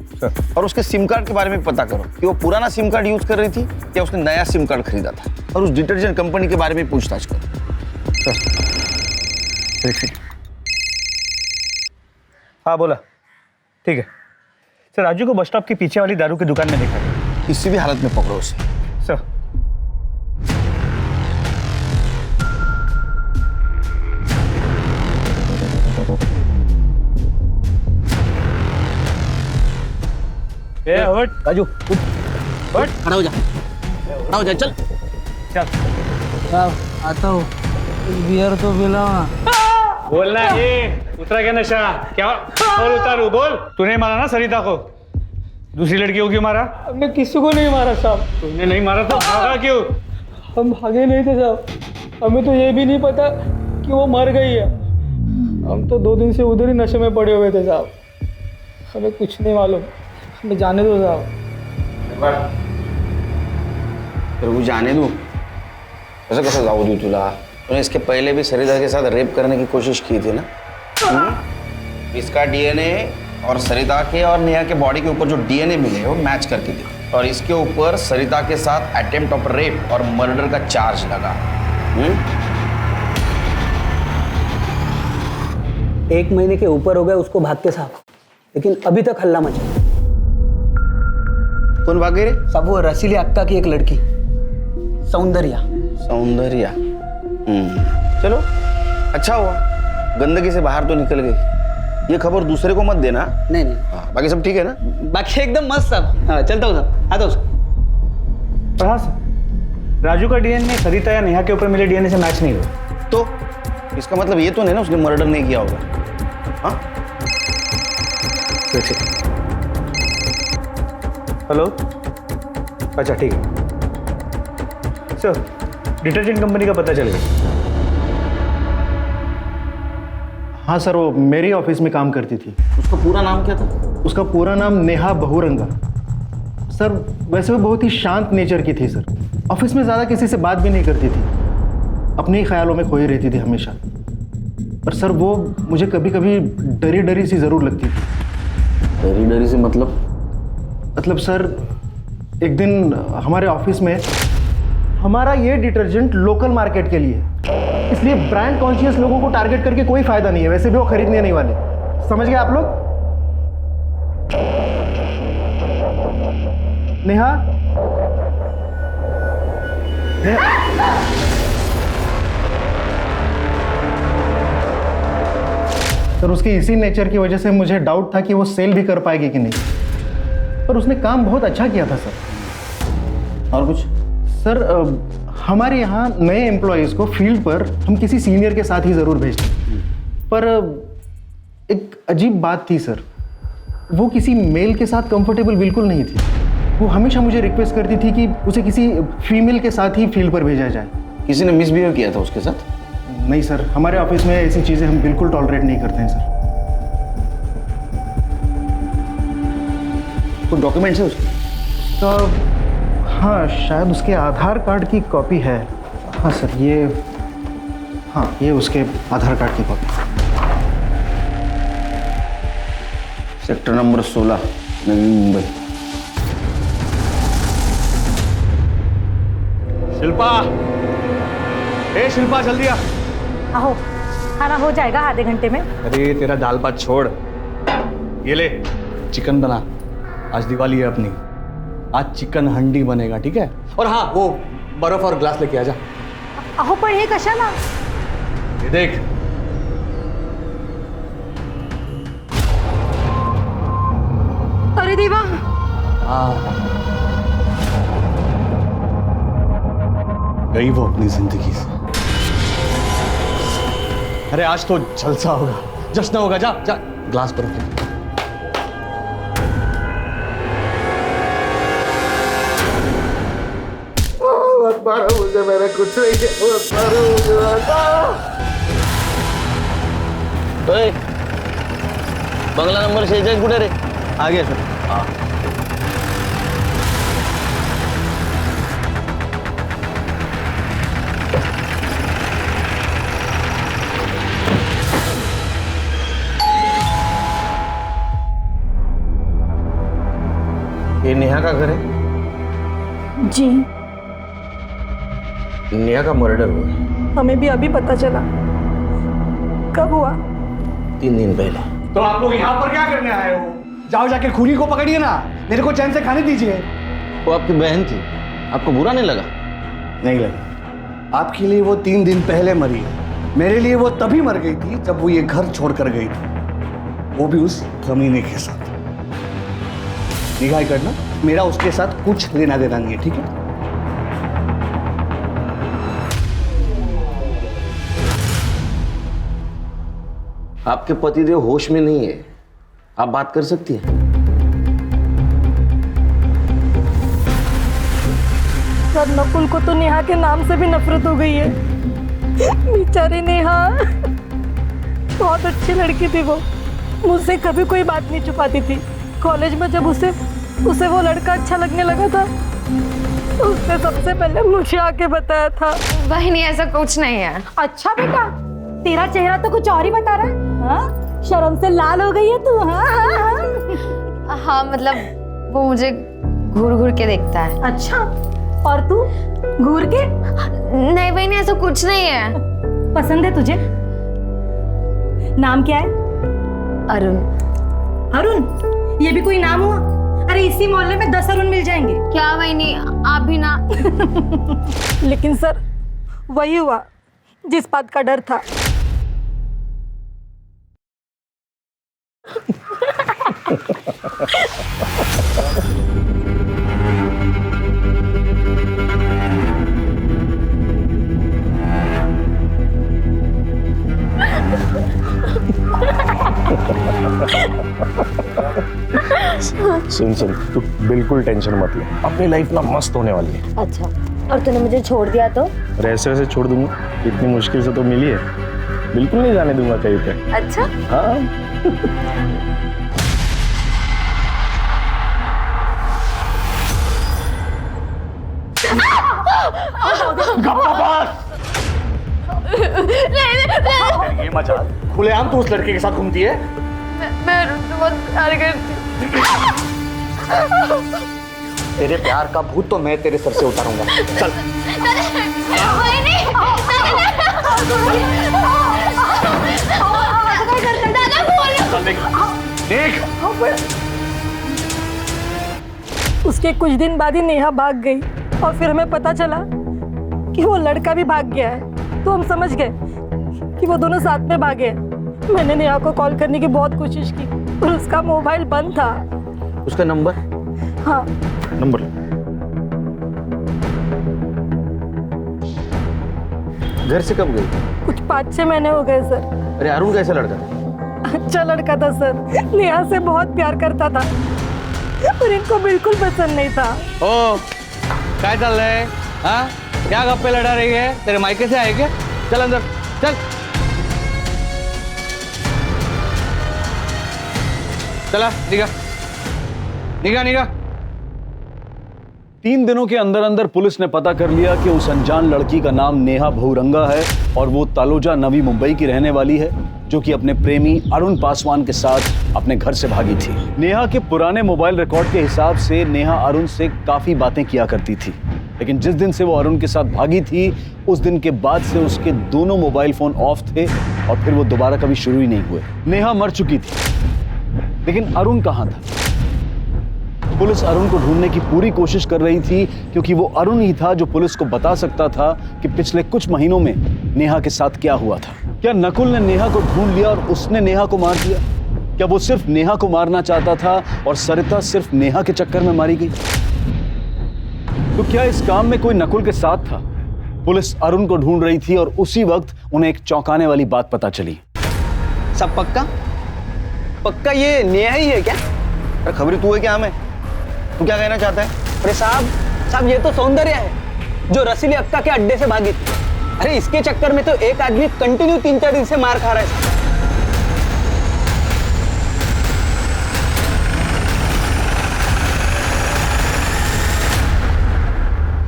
और उसके सिम कार्ड के बारे में पता करो कि वो पुराना सिम कार्ड यूज कर रही थी या उसने नया सिम कार्ड खरीदा था, और उस डिटर्जेंट कंपनी के बारे में पूछताछ करो। हाँ बोला, ठीक है सर। राजू को बस स्टॉप के पीछे वाली दारू की दुकान में देखा गया। किसी भी हालत में पकड़ो उसे सर। ए उठ राजू उठ खड़ा हो जा, खड़ा हो जा, चल चल। साहब आता हूँ, बियर तो पिलाओ। बोलना ये उतरा क्या नशा? क्या और उतारू बोल। तूने मारा ना सरिता को, दूसरी लड़की को क्यों मारा? हमने किसी को नहीं मारा साहब। तूने नहीं मारा तो भागा क्यों? हम भागे नहीं थे साहब, हमें तो ये भी नहीं पता कि वो मर गई है। हम तो 2 दिन से उधर ही नशे में पड़े हुए थे साहब, हमें कुछ नहीं मालूम। हमें जाने दो साहब। प्रभु जाने दो, ऐसा कैसा जाऊ दूँ तुला? तूने इसके पहले भी सरिता के साथ रेप करने की कोशिश की थी ना? इसका डीएनए और सरिता के और नेहा के बॉडी के ऊपर जो डीएनए मिले वो मैच करके थे, और इसके ऊपर सरिता के साथ अटेम्प्ट ऑफ रेप और मर्डर का चार्ज लगा। 1 महीने के ऊपर हो गए उसको भाग के साहब, लेकिन अभी तक हल्ला मचा। कौन भागे रे? सब वो रसीली अक्का की एक लड़की सौंदर्या। सौंदर्या? चलो अच्छा हुआ, गंदगी से बाहर तो निकल गई। ये खबर दूसरे को मत देना। नहीं नहीं, हाँ, बाकी सब ठीक है ना? बाकी एकदम मस्त साहब। हाँ चलता हूँ साहब, आता हूँ साहब। हाँ सर, राजू का डीएनए सरिता या नेहा के ऊपर मिले डीएनए से मैच नहीं हुआ। तो इसका मतलब ये तो नहीं ना उसने मर्डर नहीं किया होगा? हाँ? हेलो, अच्छा ठीक है सर, डिटर्जेंट कंपनी का पता चल गया। हाँ सर, वो मेरी ऑफिस में काम करती थी। उसका पूरा नाम क्या था? उसका पूरा नाम नेहा बहुरंगा। सर वैसे वो बहुत ही शांत नेचर की थी सर, ऑफिस में ज़्यादा किसी से बात भी नहीं करती थी, अपने ही ख्यालों में खोई रहती थी हमेशा। पर सर वो मुझे कभी कभी डरी डरी सी ज़रूर लगती थी। डरी डरी सी मतलब? मतलब सर एक दिन हमारे ऑफिस में, हमारा ये डिटर्जेंट लोकल मार्केट के लिए, इसलिए ब्रांड कॉन्शियस लोगों को टारगेट करके कोई फायदा नहीं है, वैसे भी वो खरीदने नहीं वाले। समझ गए आप लोग? नेहा, सर उसकी इसी नेचर की वजह से मुझे डाउट था कि वो सेल भी कर पाएगी कि नहीं, पर उसने काम बहुत अच्छा किया था सर। और कुछ? सर हमारे यहाँ नए एम्प्लॉयज़ को फील्ड पर हम किसी सीनियर के साथ ही ज़रूर भेजते हैं, पर एक अजीब बात थी सर, वो किसी मेल के साथ कंफर्टेबल बिल्कुल नहीं थी। वो हमेशा मुझे रिक्वेस्ट करती थी कि उसे किसी फीमेल के साथ ही फील्ड पर भेजा जाए। किसी ने मिसबिहेव किया था उसके साथ? नहीं सर, हमारे ऑफिस में ऐसी चीज़ें हम बिल्कुल टॉलरेट नहीं करते हैं सर। तो डॉक्यूमेंट्स है उसके? तो हाँ, शायद उसके आधार कार्ड की कॉपी है। हाँ सर, ये उसके आधार कार्ड की copy. Sector number 16, Navi Mumbai. Shilpa, ए शिल्पा जल्दी आ। आहो, खाना हो जाएगा आधे घंटे में। अरे तेरा दाल भात छोड़, ये ले चिकन बना, आज दिवाली है अपनी, आज चिकन हंडी बनेगा, ठीक है? और हाँ, वो बर्फ और ग्लास लेके आ जा। अहो पण हे कशाला? ये देख, अरे देवा, गई वो अपनी जिंदगी से। अरे आज तो जलसा होगा, जश्न होगा, जा जा ग्लास बर्फ ले। मत मारो मुझे, मैंने कुछ नहीं किया, मत मारो मुझे। ओए, बंगला नंबर 46 कुठे रे? आ गया सर। हाँ, ये नेहा का घर है? जी, नेहा का मर्डर हुआ। हमें भी अभी पता चला। कब हुआ? 3 दिन पहले। तो आप लोग यहाँ पर क्या करने आए हो? जाओ जाके खूनी को पकड़िए ना, मेरे को चैन से खाने दीजिए। वो आपकी बहन थी, आपको बुरा नहीं लगा? नहीं लगा। आपके लिए वो 3 दिन पहले मरी है, मेरे लिए वो तभी मर गई थी जब वो ये घर छोड़कर गई थी, वो भी उस कमीने के साथ। निगाह करना, मेरा उसके साथ कुछ लेना देना नहीं है, ठीक है? आपके पतिदेव होश में नहीं है, आप बात कर सकती हैं। सर, नकुल को तो नेहा के नाम से भी नफरत हो गई है। बेचारी नेहा बहुत अच्छी लड़की थी, वो मुझसे कभी कोई बात नहीं छुपाती थी। कॉलेज में जब उसे वो लड़का अच्छा लगने लगा था तो उसने सबसे पहले मुझे आके बताया था। बहनी ऐसा कुछ नहीं है। अच्छा बेटा, तेरा चेहरा तो कुछ और ही बता रहा है। हाँ, शर्म से लाल हो गई है तू। हाँ, हाँ मतलब वो मुझे घूर घूर के देखता है। अच्छा, और तू घूर के? नहीं बहनी, ऐसा कुछ नहीं है। पसंद है तुझे? नाम क्या है? अरुण। अरुण? ये भी कोई नाम हुआ? अरे इसी मोहल्ले में 10 अरुण मिल जाएंगे। क्या बहनी, आप भी ना। लेकिन सर, वही हुआ जिस बात का डर था। सुन तू बिल्कुल टेंशन मत ले, अपनी लाइफ ना मस्त होने वाली है। अच्छा, और तूने मुझे छोड़ दिया तो? और ऐसे वैसे छोड़ दूंगा? इतनी मुश्किल से तो मिली है, बिल्कुल नहीं जाने दूंगा कहीं पे। अच्छा हाँ। नहीं, ये मजाक खुलेआम तू उस लड़के के साथ घूमती है? मैं बहुत प्यार करती हूँ। तेरे प्यार का भूत तो मैं तेरे सर से उतारूंगा। चल। देख। उसके कुछ दिन बाद ही नेहा भाग गई और फिर हमें पता चला कि वो लड़का भी भाग गया है। तो हम समझ गए कि वो दोनों साथ में भागे। मैंने नेहा को कॉल करने की बहुत कोशिश की पर उसका मोबाइल बंद था। उसका नंबर? हाँ। नंबर? घर से कब गई? कुछ 5-6 महीने हो गए सर। अरे अरुण कैसा लड़का? अच्छा लड़का था सर, नेहा से बहुत प्यार करता था पर इनको बिल्कुल पसंद नहीं था। ओ, क्या चल रहा है? हाँ, क्या गप्पे लड़ा रही है? तेरे मायके से आए क्या? चल अंदर, चल। चला, निगाह, निगाह, निगाह। 3 दिनों के अंदर अंदर पुलिस ने पता कर लिया कि उस अनजान लड़की का नाम नेहा बहुरंगा है और वो तालोजा नवी मुंबई की रहने वाली है, जो कि अपने प्रेमी अरुण पासवान के साथ अपने घर से भागी थी। नेहा के पुराने मोबाइल रिकॉर्ड के हिसाब से नेहा अरुण से काफी बातें किया करती थी, लेकिन जिस दिन से वो अरुण के साथ भागी थी उस दिन के बाद से उसके दोनों मोबाइल फोन ऑफ थे और फिर वो दोबारा कभी शुरू ही नहीं हुए। नेहा मर चुकी थी, लेकिन अरुण कहाँ था? पुलिस अरुण को ढूंढने की पूरी कोशिश कर रही थी क्योंकि वो अरुण ही था जो पुलिस को बता सकता था कि पिछले कुछ महीनों में नेहा के साथ क्या हुआ था। क्या नकुल ने नेहा को ढूंढ लिया और उसने नेहा को मार दिया? क्या वो सिर्फ नेहा को मारना चाहता था और सरिता सिर्फ नेहा के चक्कर में मारी गई? तो क्या इस काम में कोई नकुल के साथ था? पुलिस अरुण को ढूंढ रही थी और उसी वक्त उन्हें एक चौंकाने वाली बात पता चली। सब पक्का? पक्का ये नेहा ही है क्या? अरे खबरी तू है क्या? हमें तू क्या कहना चाहता है? अरे साहब ये तो सौंदर्य है जो रसीली अक्का के अड्डे से भागी थी। अरे इसके चक्कर में तो एक आदमी कंटिन्यू 3-4 दिन से मार खा रहा है।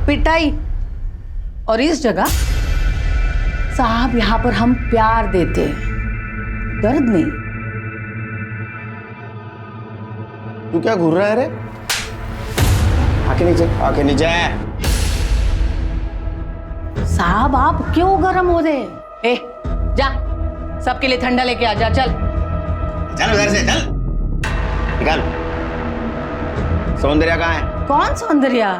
पिटाई और इस जगह साहब यहाँ पर हम प्यार देते हैं, दर्द नहीं। तू क्या घूर रहा है रे? आके नीचे, आके नीचे। साहब आप क्यों गर्म हो रहे? ए जा, सबके लिए ठंडा लेके आ जा। चल चल उधर से, चल निकाल। सौंदर्या कहाँ है? कौन सौंदर्या?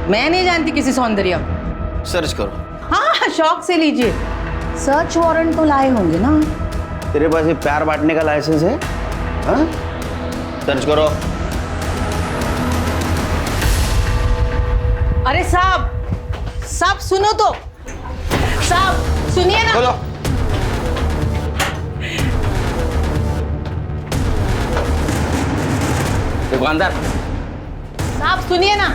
मैं नहीं जानती किसी सौंदर्या को। सर्च करो। हाँ शौक से लीजिए। सर्च वारंट तो लाए होंगे ना? तेरे पास ये प्यार बांटने का लाइसेंस है? हाँ? सर्च करो। अरे साहब सुनो तो, साहब सुनिए ना। खोलो। दुकानदार साहब सुनिए ना।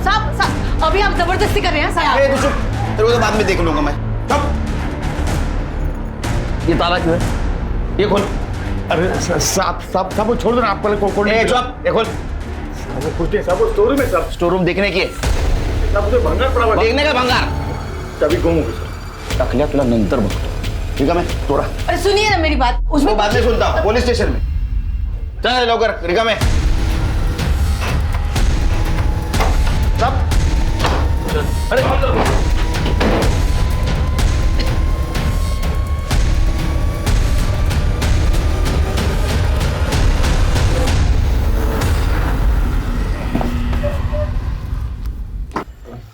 साहब अभी आप जबरदस्ती कर रहे हैं साहब। तू चुप, तेरे को तो बाद में देख लूंगा मैं। चुप। ये ताला क्यों है? ये खोल। अरे साहब वो छोड़ दो ना, आप पहले खोल। चुप, ये खोल। कुछ नहीं साहब, वो स्टोर रूम है साहब। स्टोर रूम देखने की है? साहब उधर भंगार पड़ा हुआ है। देखने का भंगार? चाबी गुम हो गई सर। टकलिया तुला नंतर बघतो, ठीक है? मैं तोड़ा। अरे सुनिए ना मेरी बात। उसमें बाद में सुनता हूँ, पुलिस स्टेशन में। चल लवकर, रिका में। सब। अरे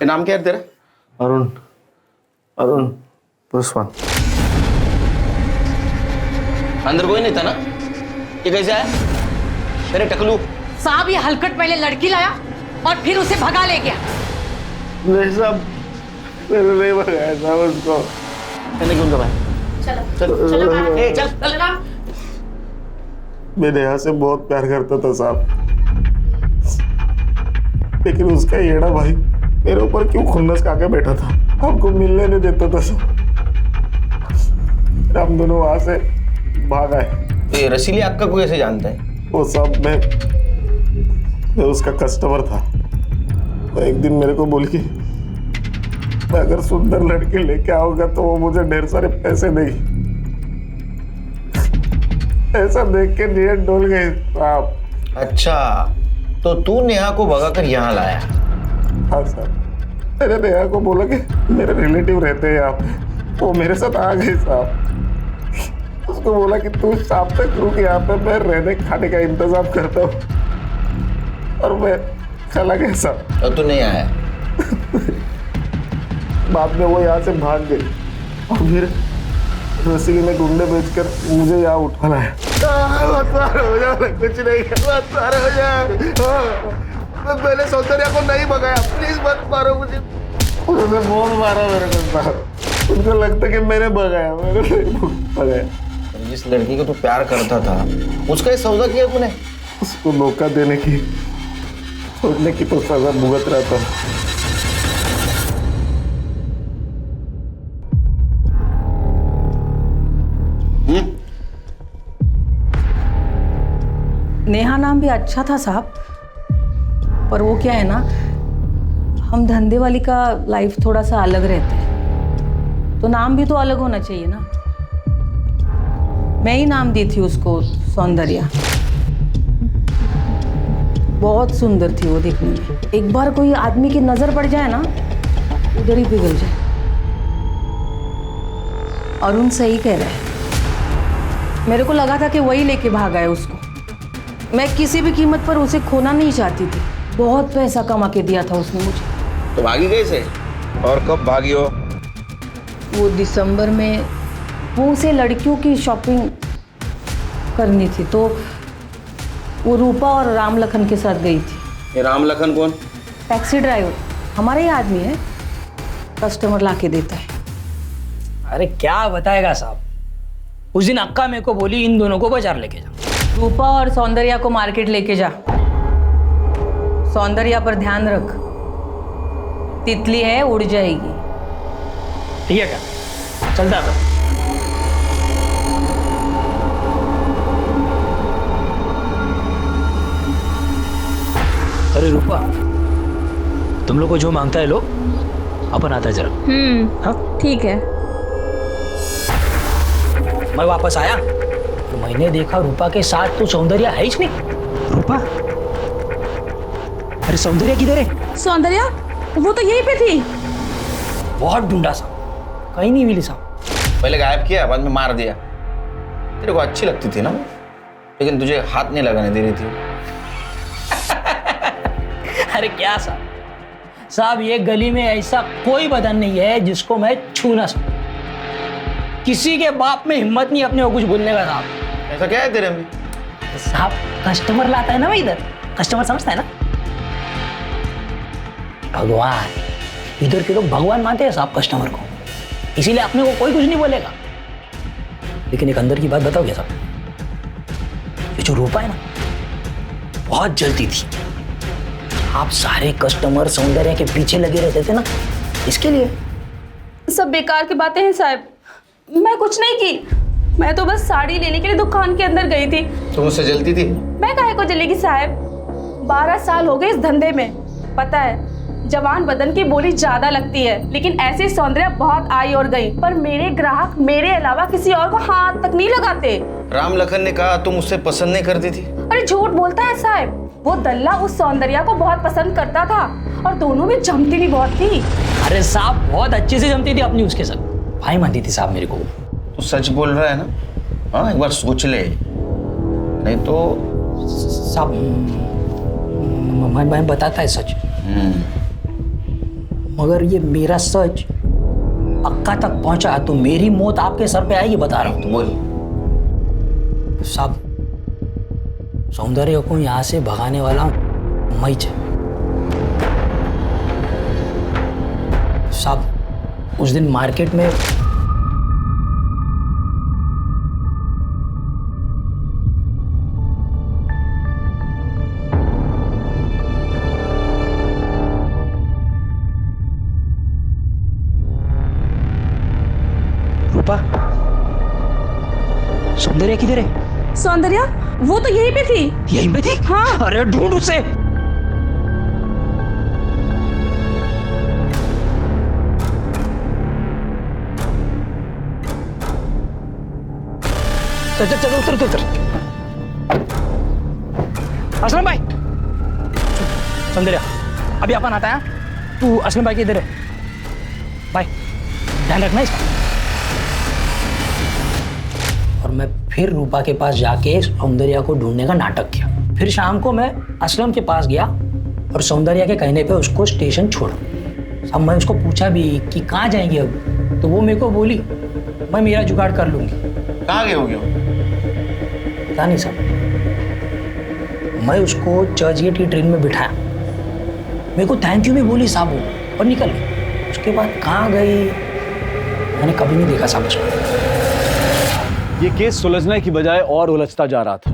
नाम क्या है तेरा? अरुण पुष्पन। अंदर कोई नहीं था ना? ये कैसे आया? तेरे टकलू। साहब ये हलकट पहले लड़की लाया और फिर उसे भगा ले गया। नहीं साहब, मैंने नहीं भगाया साहब उसको। मैंने क्यों दबाया? चलो ए, चल। मैं नेहा से बहुत प्यार करता था साहब, लेकिन उसका येड़ा भाई मेरे ऊपर क्यों खुन्नस खाके बैठा था, हमको मिलने नहीं देता था साहब। हम दोनों वहां से भाग आए। तो ये रसीली अक्का को कैसे जानता है? वो साहब मैं उसका कस्टमर था। तो एक दिन मेरे को बोल के मैं अगर सुंदर लड़के लेके आऊंगा तो वो मुझे ढेर सारे पैसे देगी। ऐसा देख के नीयत डोल गई साहब। अच्छा, तो तू नेहा को भगाकर यहाँ लाया? हाँ सर, मैंने नेहा को बोला कि मेरे रिलेटिव रहते हैं यहाँ पे, वो मेरे साथ आ गए साहब। उसको बोला कि तू शाम तक रुक यहाँ पे, मैं रहने खाने का इंतजाम करता हूँ, और मैं चला गया साहब। और तू नहीं आया? बाद में वो यहाँ से भाग गई और फिर रसीली में गुंडे बेचकर मुझे यहाँ उठा लाया। हो जा, कुछ नहीं, हो जा। मैंने सौंदर्या को नहीं भगाया, प्लीज मत मारो मुझे। उन्होंने बहुत मारा मेरे को साहब, उनको लगता कि मैंने भगाया, मैंने नहीं भगाया। जिस लड़की को तू प्यार करता था उसका ये सौदा किया तूने? उसको मौका देने की, छोड़ने की तो सजा भुगत रहा था। नेहा नाम भी अच्छा था साहब, पर वो क्या है ना, हम धंधे वाली का लाइफ थोड़ा सा अलग रहता है, तो नाम भी तो अलग होना चाहिए ना। मैं ही नाम दी थी उसको सौंदर्या। बहुत सुंदर थी वो देखने में। एक बार कोई आदमी की नजर पड़ जाए ना, उधर ही पिघल जाए। अरुण सही कह रहा है, मेरे को लगा था कि वही लेके भागा है उसको। मैं किसी भी कीमत पर उसे खोना नहीं चाहती थी। बहुत पैसा कमा के दिया था उसने मुझे। तो भागी कैसे और कब भागी हो? वो दिसंबर में वो उसे लड़कियों की शॉपिंग करनी थी, तो वो रूपा और राम लखन के साथ गई थी। ये राम लखन कौन? टैक्सी ड्राइवर, हमारा ही आदमी है, कस्टमर ला के देता है। अरे क्या बताएगा साहब, उस दिन अक्का मेरे को बोली इन दोनों को बाजार लेके जा। रूपा और सौंदर्या को मार्केट लेके जा। सौंदर्या पर ध्यान रख, तितली है, उड़ जाएगी। ठीक है क्या? चलता था। अरे रूपा, तुम लोग को जो मांगता है लो, अपन आता है जरा। हाँ ठीक है। मैं वापस आया तो मैंने देखा रूपा के साथ तो सौंदर्या है ही नहीं। रूपा, अरे सौंदर्या किधर है? सौंदर्या वो तो यहीं पे थी। बहुत ढूंढा सा, कहीं नहीं मिली साहब। पहले गायब किया, बाद में मार दिया। तेरे को अच्छी लगती थी ना, लेकिन तुझे हाथ नहीं लगाने दे रही थी। अरे क्या साहब, ये गली में ऐसा कोई बदन नहीं है जिसको मैं छू ना सकूं। किसी के बाप में हिम्मत नहीं अपने को कुछ बोलने का साहब। ऐसा क्या है तेरे में? साहब कस्टमर लाता है ना मैं इधर, कस्टमर समझता है ना। भगवान, इधर के लोग भगवान मानते हैं साहब कस्टमर को, इसीलिए अपने को कोई कुछ नहीं बोलेगा। लेकिन एक अंदर की बात बताओगे साहब, ये जो रूपा है ना बहुत जल्दी थी। आप सारे कस्टमर सौंदर्य के पीछे लगे रहते थे ना, इसके लिए। सब बेकार की बातें हैं साहब, मैं कुछ नहीं की। मैं तो बस साड़ी लेने के लिए दुकान के अंदर गई थी। तुम उससे जलती थी? मैं काहे को जलेगी साहब, 12 साल हो गए इस धंधे में। पता है जवान बदन की बोली ज्यादा लगती है, लेकिन ऐसे सौंदर्य बहुत आई और गई, पर मेरे ग्राहक मेरे अलावा किसी और को हाथ तक नहीं लगाते। राम लखन ने कहा तुम उससे पसंद नहीं करती थी। अरे झूठ बोलता है साहब, वो दल्ला उस सौंदर्य को बहुत पसंद करता था और दोनों में जमती भी बहुत थी। अरे साहब बहुत अच्छे से जमती थी अपनी उसके साथ, भाई मानती थी साहब मेरे को। तू सच बोल रहा है ना? हाँ एक बार सोच ले, नहीं तो। साहब मैं बताता है सच, मगर ये मेरा सच अक्का तक पहुंचा तो मेरी मौत आपके सर पे आएगी, बता रहा हूं। तो बोल साहब, सौंदर्य को यहां से भगाने वाला मैं साहब। उस दिन मार्केट में रूपा, सौंदर्य किधर है? सौंदर्य वो तो यहीं पे थी। यहीं पे थी? हाँ। अरे ढूंढ उसे। चल चल चल उतर उतर। असलम भाई, सौंदर्य अभी अपन आता है, तू असलम भाई के इधर है भाई, ध्यान रखना इसका। और मैं फिर रूपा के पास जाके सौंदर्या को ढूंढने का नाटक किया। फिर शाम को मैं असलम के पास गया और सौंदर्या के कहने पे उसको स्टेशन छोड़ा। अब मैं उसको पूछा भी कि कहाँ जाएंगे अब, तो वो मेरे को बोली मैं मेरा जुगाड़ कर लूंगी। कहाँ गए होगे? पता नहीं साहब, मैं उसको चर्च गेट की ट्रेन में बिठाया, मेरे को थैंक यू भी बोली साहब वो, और निकल गई। उसके बाद कहाँ गई मैंने कभी नहीं देखा साहब उसको। ये केस सुलझने की बजाय और उलझता जा रहा था।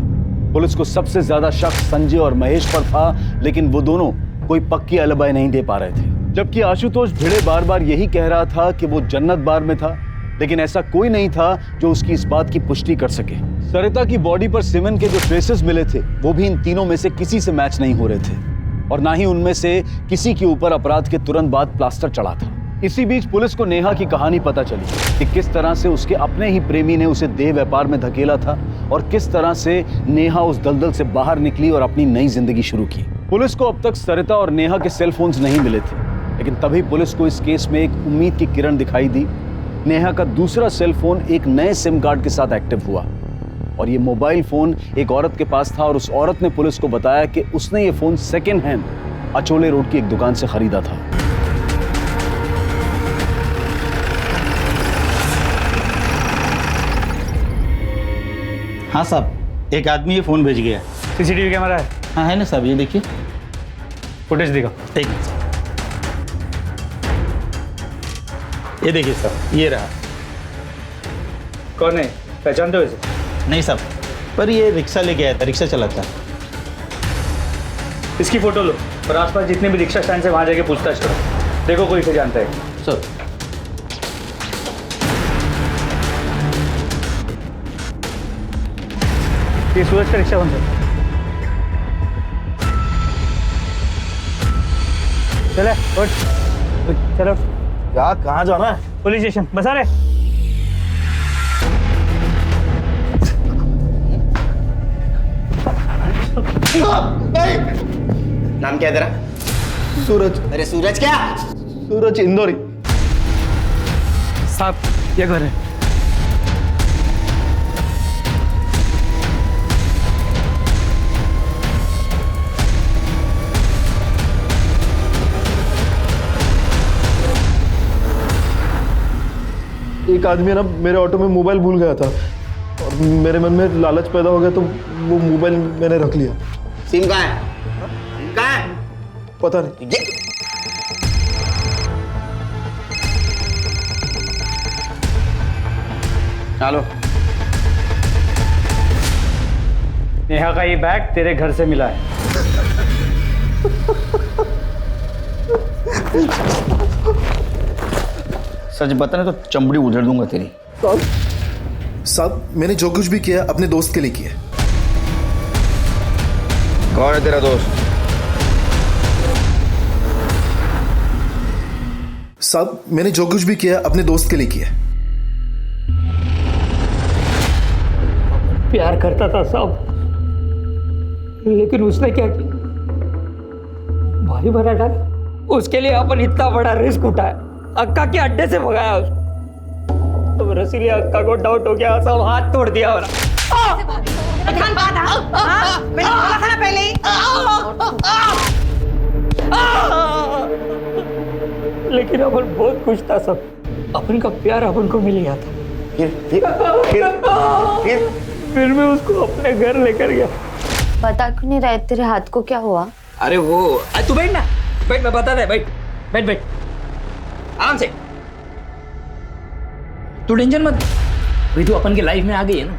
पुलिस को सबसे ज्यादा शक संजय और महेश पर था, लेकिन वो दोनों कोई पक्की अलबाई नहीं दे पा रहे थे। जबकि आशुतोष भिड़े बार बार यही कह रहा था कि वो जन्नत बार में था, लेकिन ऐसा कोई नहीं था जो उसकी इस बात की पुष्टि कर सके। सरिता की बॉडी पर सीमेन के जो ट्रेसेस मिले थे वो भी इन तीनों में से किसी से मैच नहीं हो रहे थे, और ना ही उनमें से किसी के ऊपर अपराध के तुरंत बाद प्लास्टर चढ़ा था। इसी बीच पुलिस को नेहा की कहानी पता चली कि किस तरह से उसके अपने ही प्रेमी ने उसे देह व्यापार में धकेला था और किस तरह से नेहा उस दलदल से बाहर निकली और अपनी नई जिंदगी शुरू की। पुलिस को अब तक सरिता और नेहा के सेल फोन्स नहीं मिले थे, लेकिन तभी पुलिस को इस केस में एक उम्मीद की किरण दिखाई दी। नेहा का दूसरा सेल फोन एक नए सिम कार्ड के साथ एक्टिव हुआ, और ये मोबाइल फोन एक औरत के पास था, और उस औरत ने पुलिस को बताया कि उसने ये phone second hand Achole road की एक दुकान से खरीदा था। हाँ साहब, एक आदमी ये फोन भेज गया। सीसीटीवी कैमरा है? हाँ है ना साहब, ये देखिए फुटेज दिखाओ। ठीक है, ये देखिए साहब, ये रहा। कौन है, पहचानते हो इसे? नहीं साहब, पर ये रिक्शा लेके आया था, रिक्शा चलाता। इसकी फोटो लो और आसपास जितने भी रिक्शा स्टैंड से वहां जाके पूछताछ करो, देखो कोई इसे जानता है। सर ये सूरज का रिक्शा कौन सा? चले उठ, चलो। क्या, कहाँ जाना है? पुलिस स्टेशन, बसा रे। नाम क्या है तेरा? सूरज। अरे सूरज क्या? सूरज इंदौरी। साहब ये घर है। एक आदमी ना मेरे ऑटो में मोबाइल भूल गया था, और मेरे मन में लालच पैदा हो गया तो वो मोबाइल मैंने रख लिया। सिम कहाँ है? सिम कहाँ है? पता नहीं। चलो। नेहा का ये बैग तेरे घर से मिला है। सच बताने तो चमड़ी उधेड़ दूंगा तेरी। साहब मैंने जो कुछ भी किया अपने दोस्त के लिए किया। कौन है तेरा दोस्त? साहब मैंने जो कुछ भी किया अपने दोस्त के लिए किया। प्यार करता था साहब, लेकिन उसने क्या किया? भाई भरा डाला। उसके लिए अपन इतना बड़ा रिस्क उठाया, अक्का के अड्डे से भगाया उसको। तो इसीलिए अक्का को डाउट हो गया, सब हाथ तोड़ दिया मेरा। मैंने बोला था ना पहले ही। लेकिन अपन बहुत खुश था सब, अपन का प्यार अपन को मिल गया था। फिर मैं उसको अपने घर लेकर गया। बता क्यों नहीं रहे तेरे हाथ को क्या हुआ? अरे वो तू बैठ ना, बैठ, मैं बता दे। बैठ बैठ बैठ, आराम से। तू टेंशन मत, अभी तू अपन की लाइफ में आ गई है ना।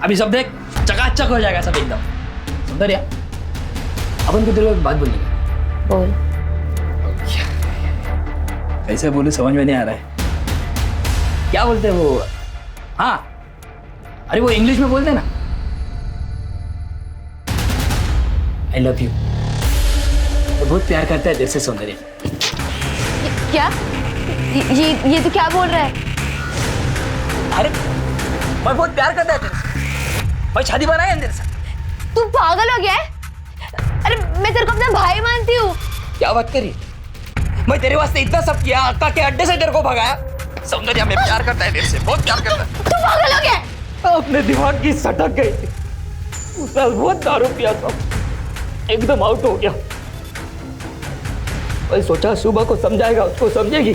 अभी सब देख चकाचक हो जाएगा सब एकदम। सुंदरिया, अपन को तेरे को एक बात बोलनी है। बोल। कैसे बोले समझ में नहीं आ रहा है। क्या बोलते हैं वो? हाँ, अरे वो इंग्लिश में बोलते हैं ना, आई लव यू। वो बहुत प्यार करता है तेरे से सौंदर्य। क्या? ये तो क्या बोल रहा है? अरे मैं बहुत प्यार करता है तेरे से, भाई शादी बनाए है तेरे से। तू पागल हो गया है? अरे मैं तेरे को अपना भाई मानती हूँ। क्या बात करी? मैं तेरे वास्ते इतना सब किया, अक्का के अड्डे से तेरे को भगाया। सौंदर्य में प्यार करता है तेरे से, बहुत प्यार करता है। तू पागल हो गया? अपने दिमाग की सटक गई थी। उस साल बहुत दारू पिया था, एकदम आउट हो गया। मैं सोचा सुबह को समझाएगा, उसको समझेगी।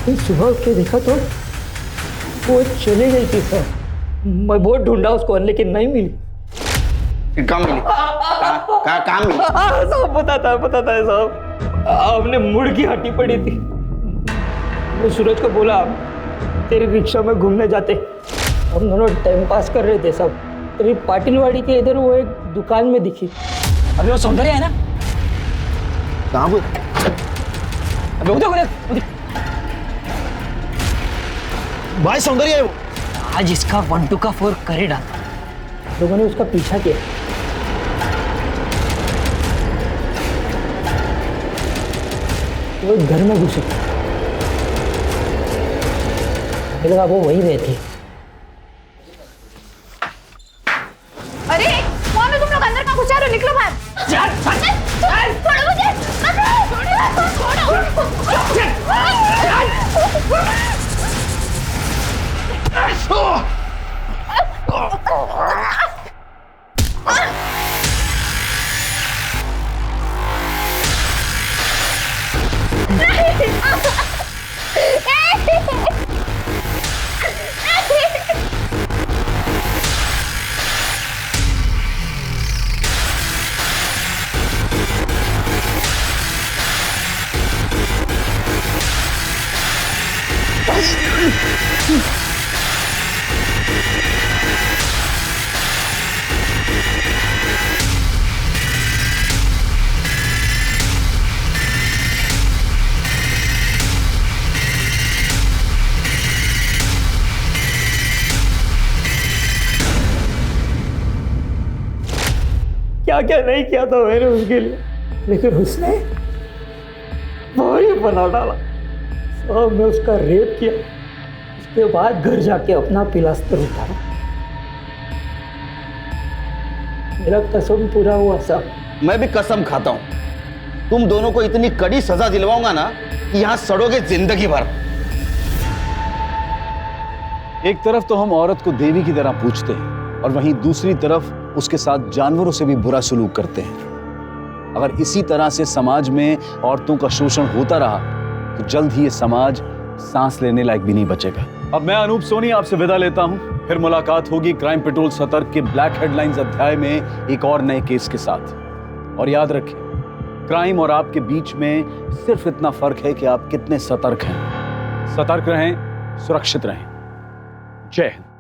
फिर सुबह उठ के देखा तो वो चली गई थी सर। मैं बहुत ढूंढा उसको लेकिन नहीं मिली। कहाँ मिली? कहाँ मिली? सब बताता है साहब। हमने मुड़ की हड्डी पड़ी थी। मैं सूरज को बोला तेरी रिक्शा में घूमने जाते। हम दोनों टाइम पास कर रहे थे सब। तेरी पाटिलवाड़ी के इधर वो एक दुकान में दिखी। अभी वो सौंदर्य है ना? कहाँ वो? अबे उधर भाई सौंदर्य है वो। आज इसका 1 2 का 4 कर ही डाला। लोगों ने उसका पीछा किया। वो घर में घुसे, मुझे लगा वो वहीं रहती। अरे कौन है तुम लोग? अंदर का घुसा रहे हो, निकलो बाहर। छोड़ो मुझे, क्या क्या नहीं किया था मैंने उसके लिए, लेकिन उसने वही बना डाला। और मैं उसका रेप किया, उसके बाद घर जाके अपना पिलास्तर उतारा। मेरा कसम पूरा हुआ साहब। मैं भी कसम खाता हूँ, तुम दोनों को इतनी कड़ी सजा दिलवाऊंगा ना कि यहाँ सड़ोगे जिंदगी भर। एक तरफ तो हम औरत को देवी की तरह पूजते हैं और वहीं दूसरी तरफ उसके साथ जानवरों से भी बुरा सलूक करते हैं। अगर इसी तरह से समाज में औरतों का शोषण होता रहा तो जल्द ही ये समाज सांस लेने लायक भी नहीं बचेगा। अब मैं अनूप सोनी आपसे विदा लेता हूं। फिर मुलाकात होगी क्राइम पेट्रोल सतर्क के ब्लैक हेडलाइंस अध्याय में एक और नए केस के साथ। और याद रखें, क्राइम और आपके बीच में सिर्फ इतना फर्क है कि आप कितने सतर्क हैं। सतर्क रहें, सुरक्षित रहें। जय हिंद।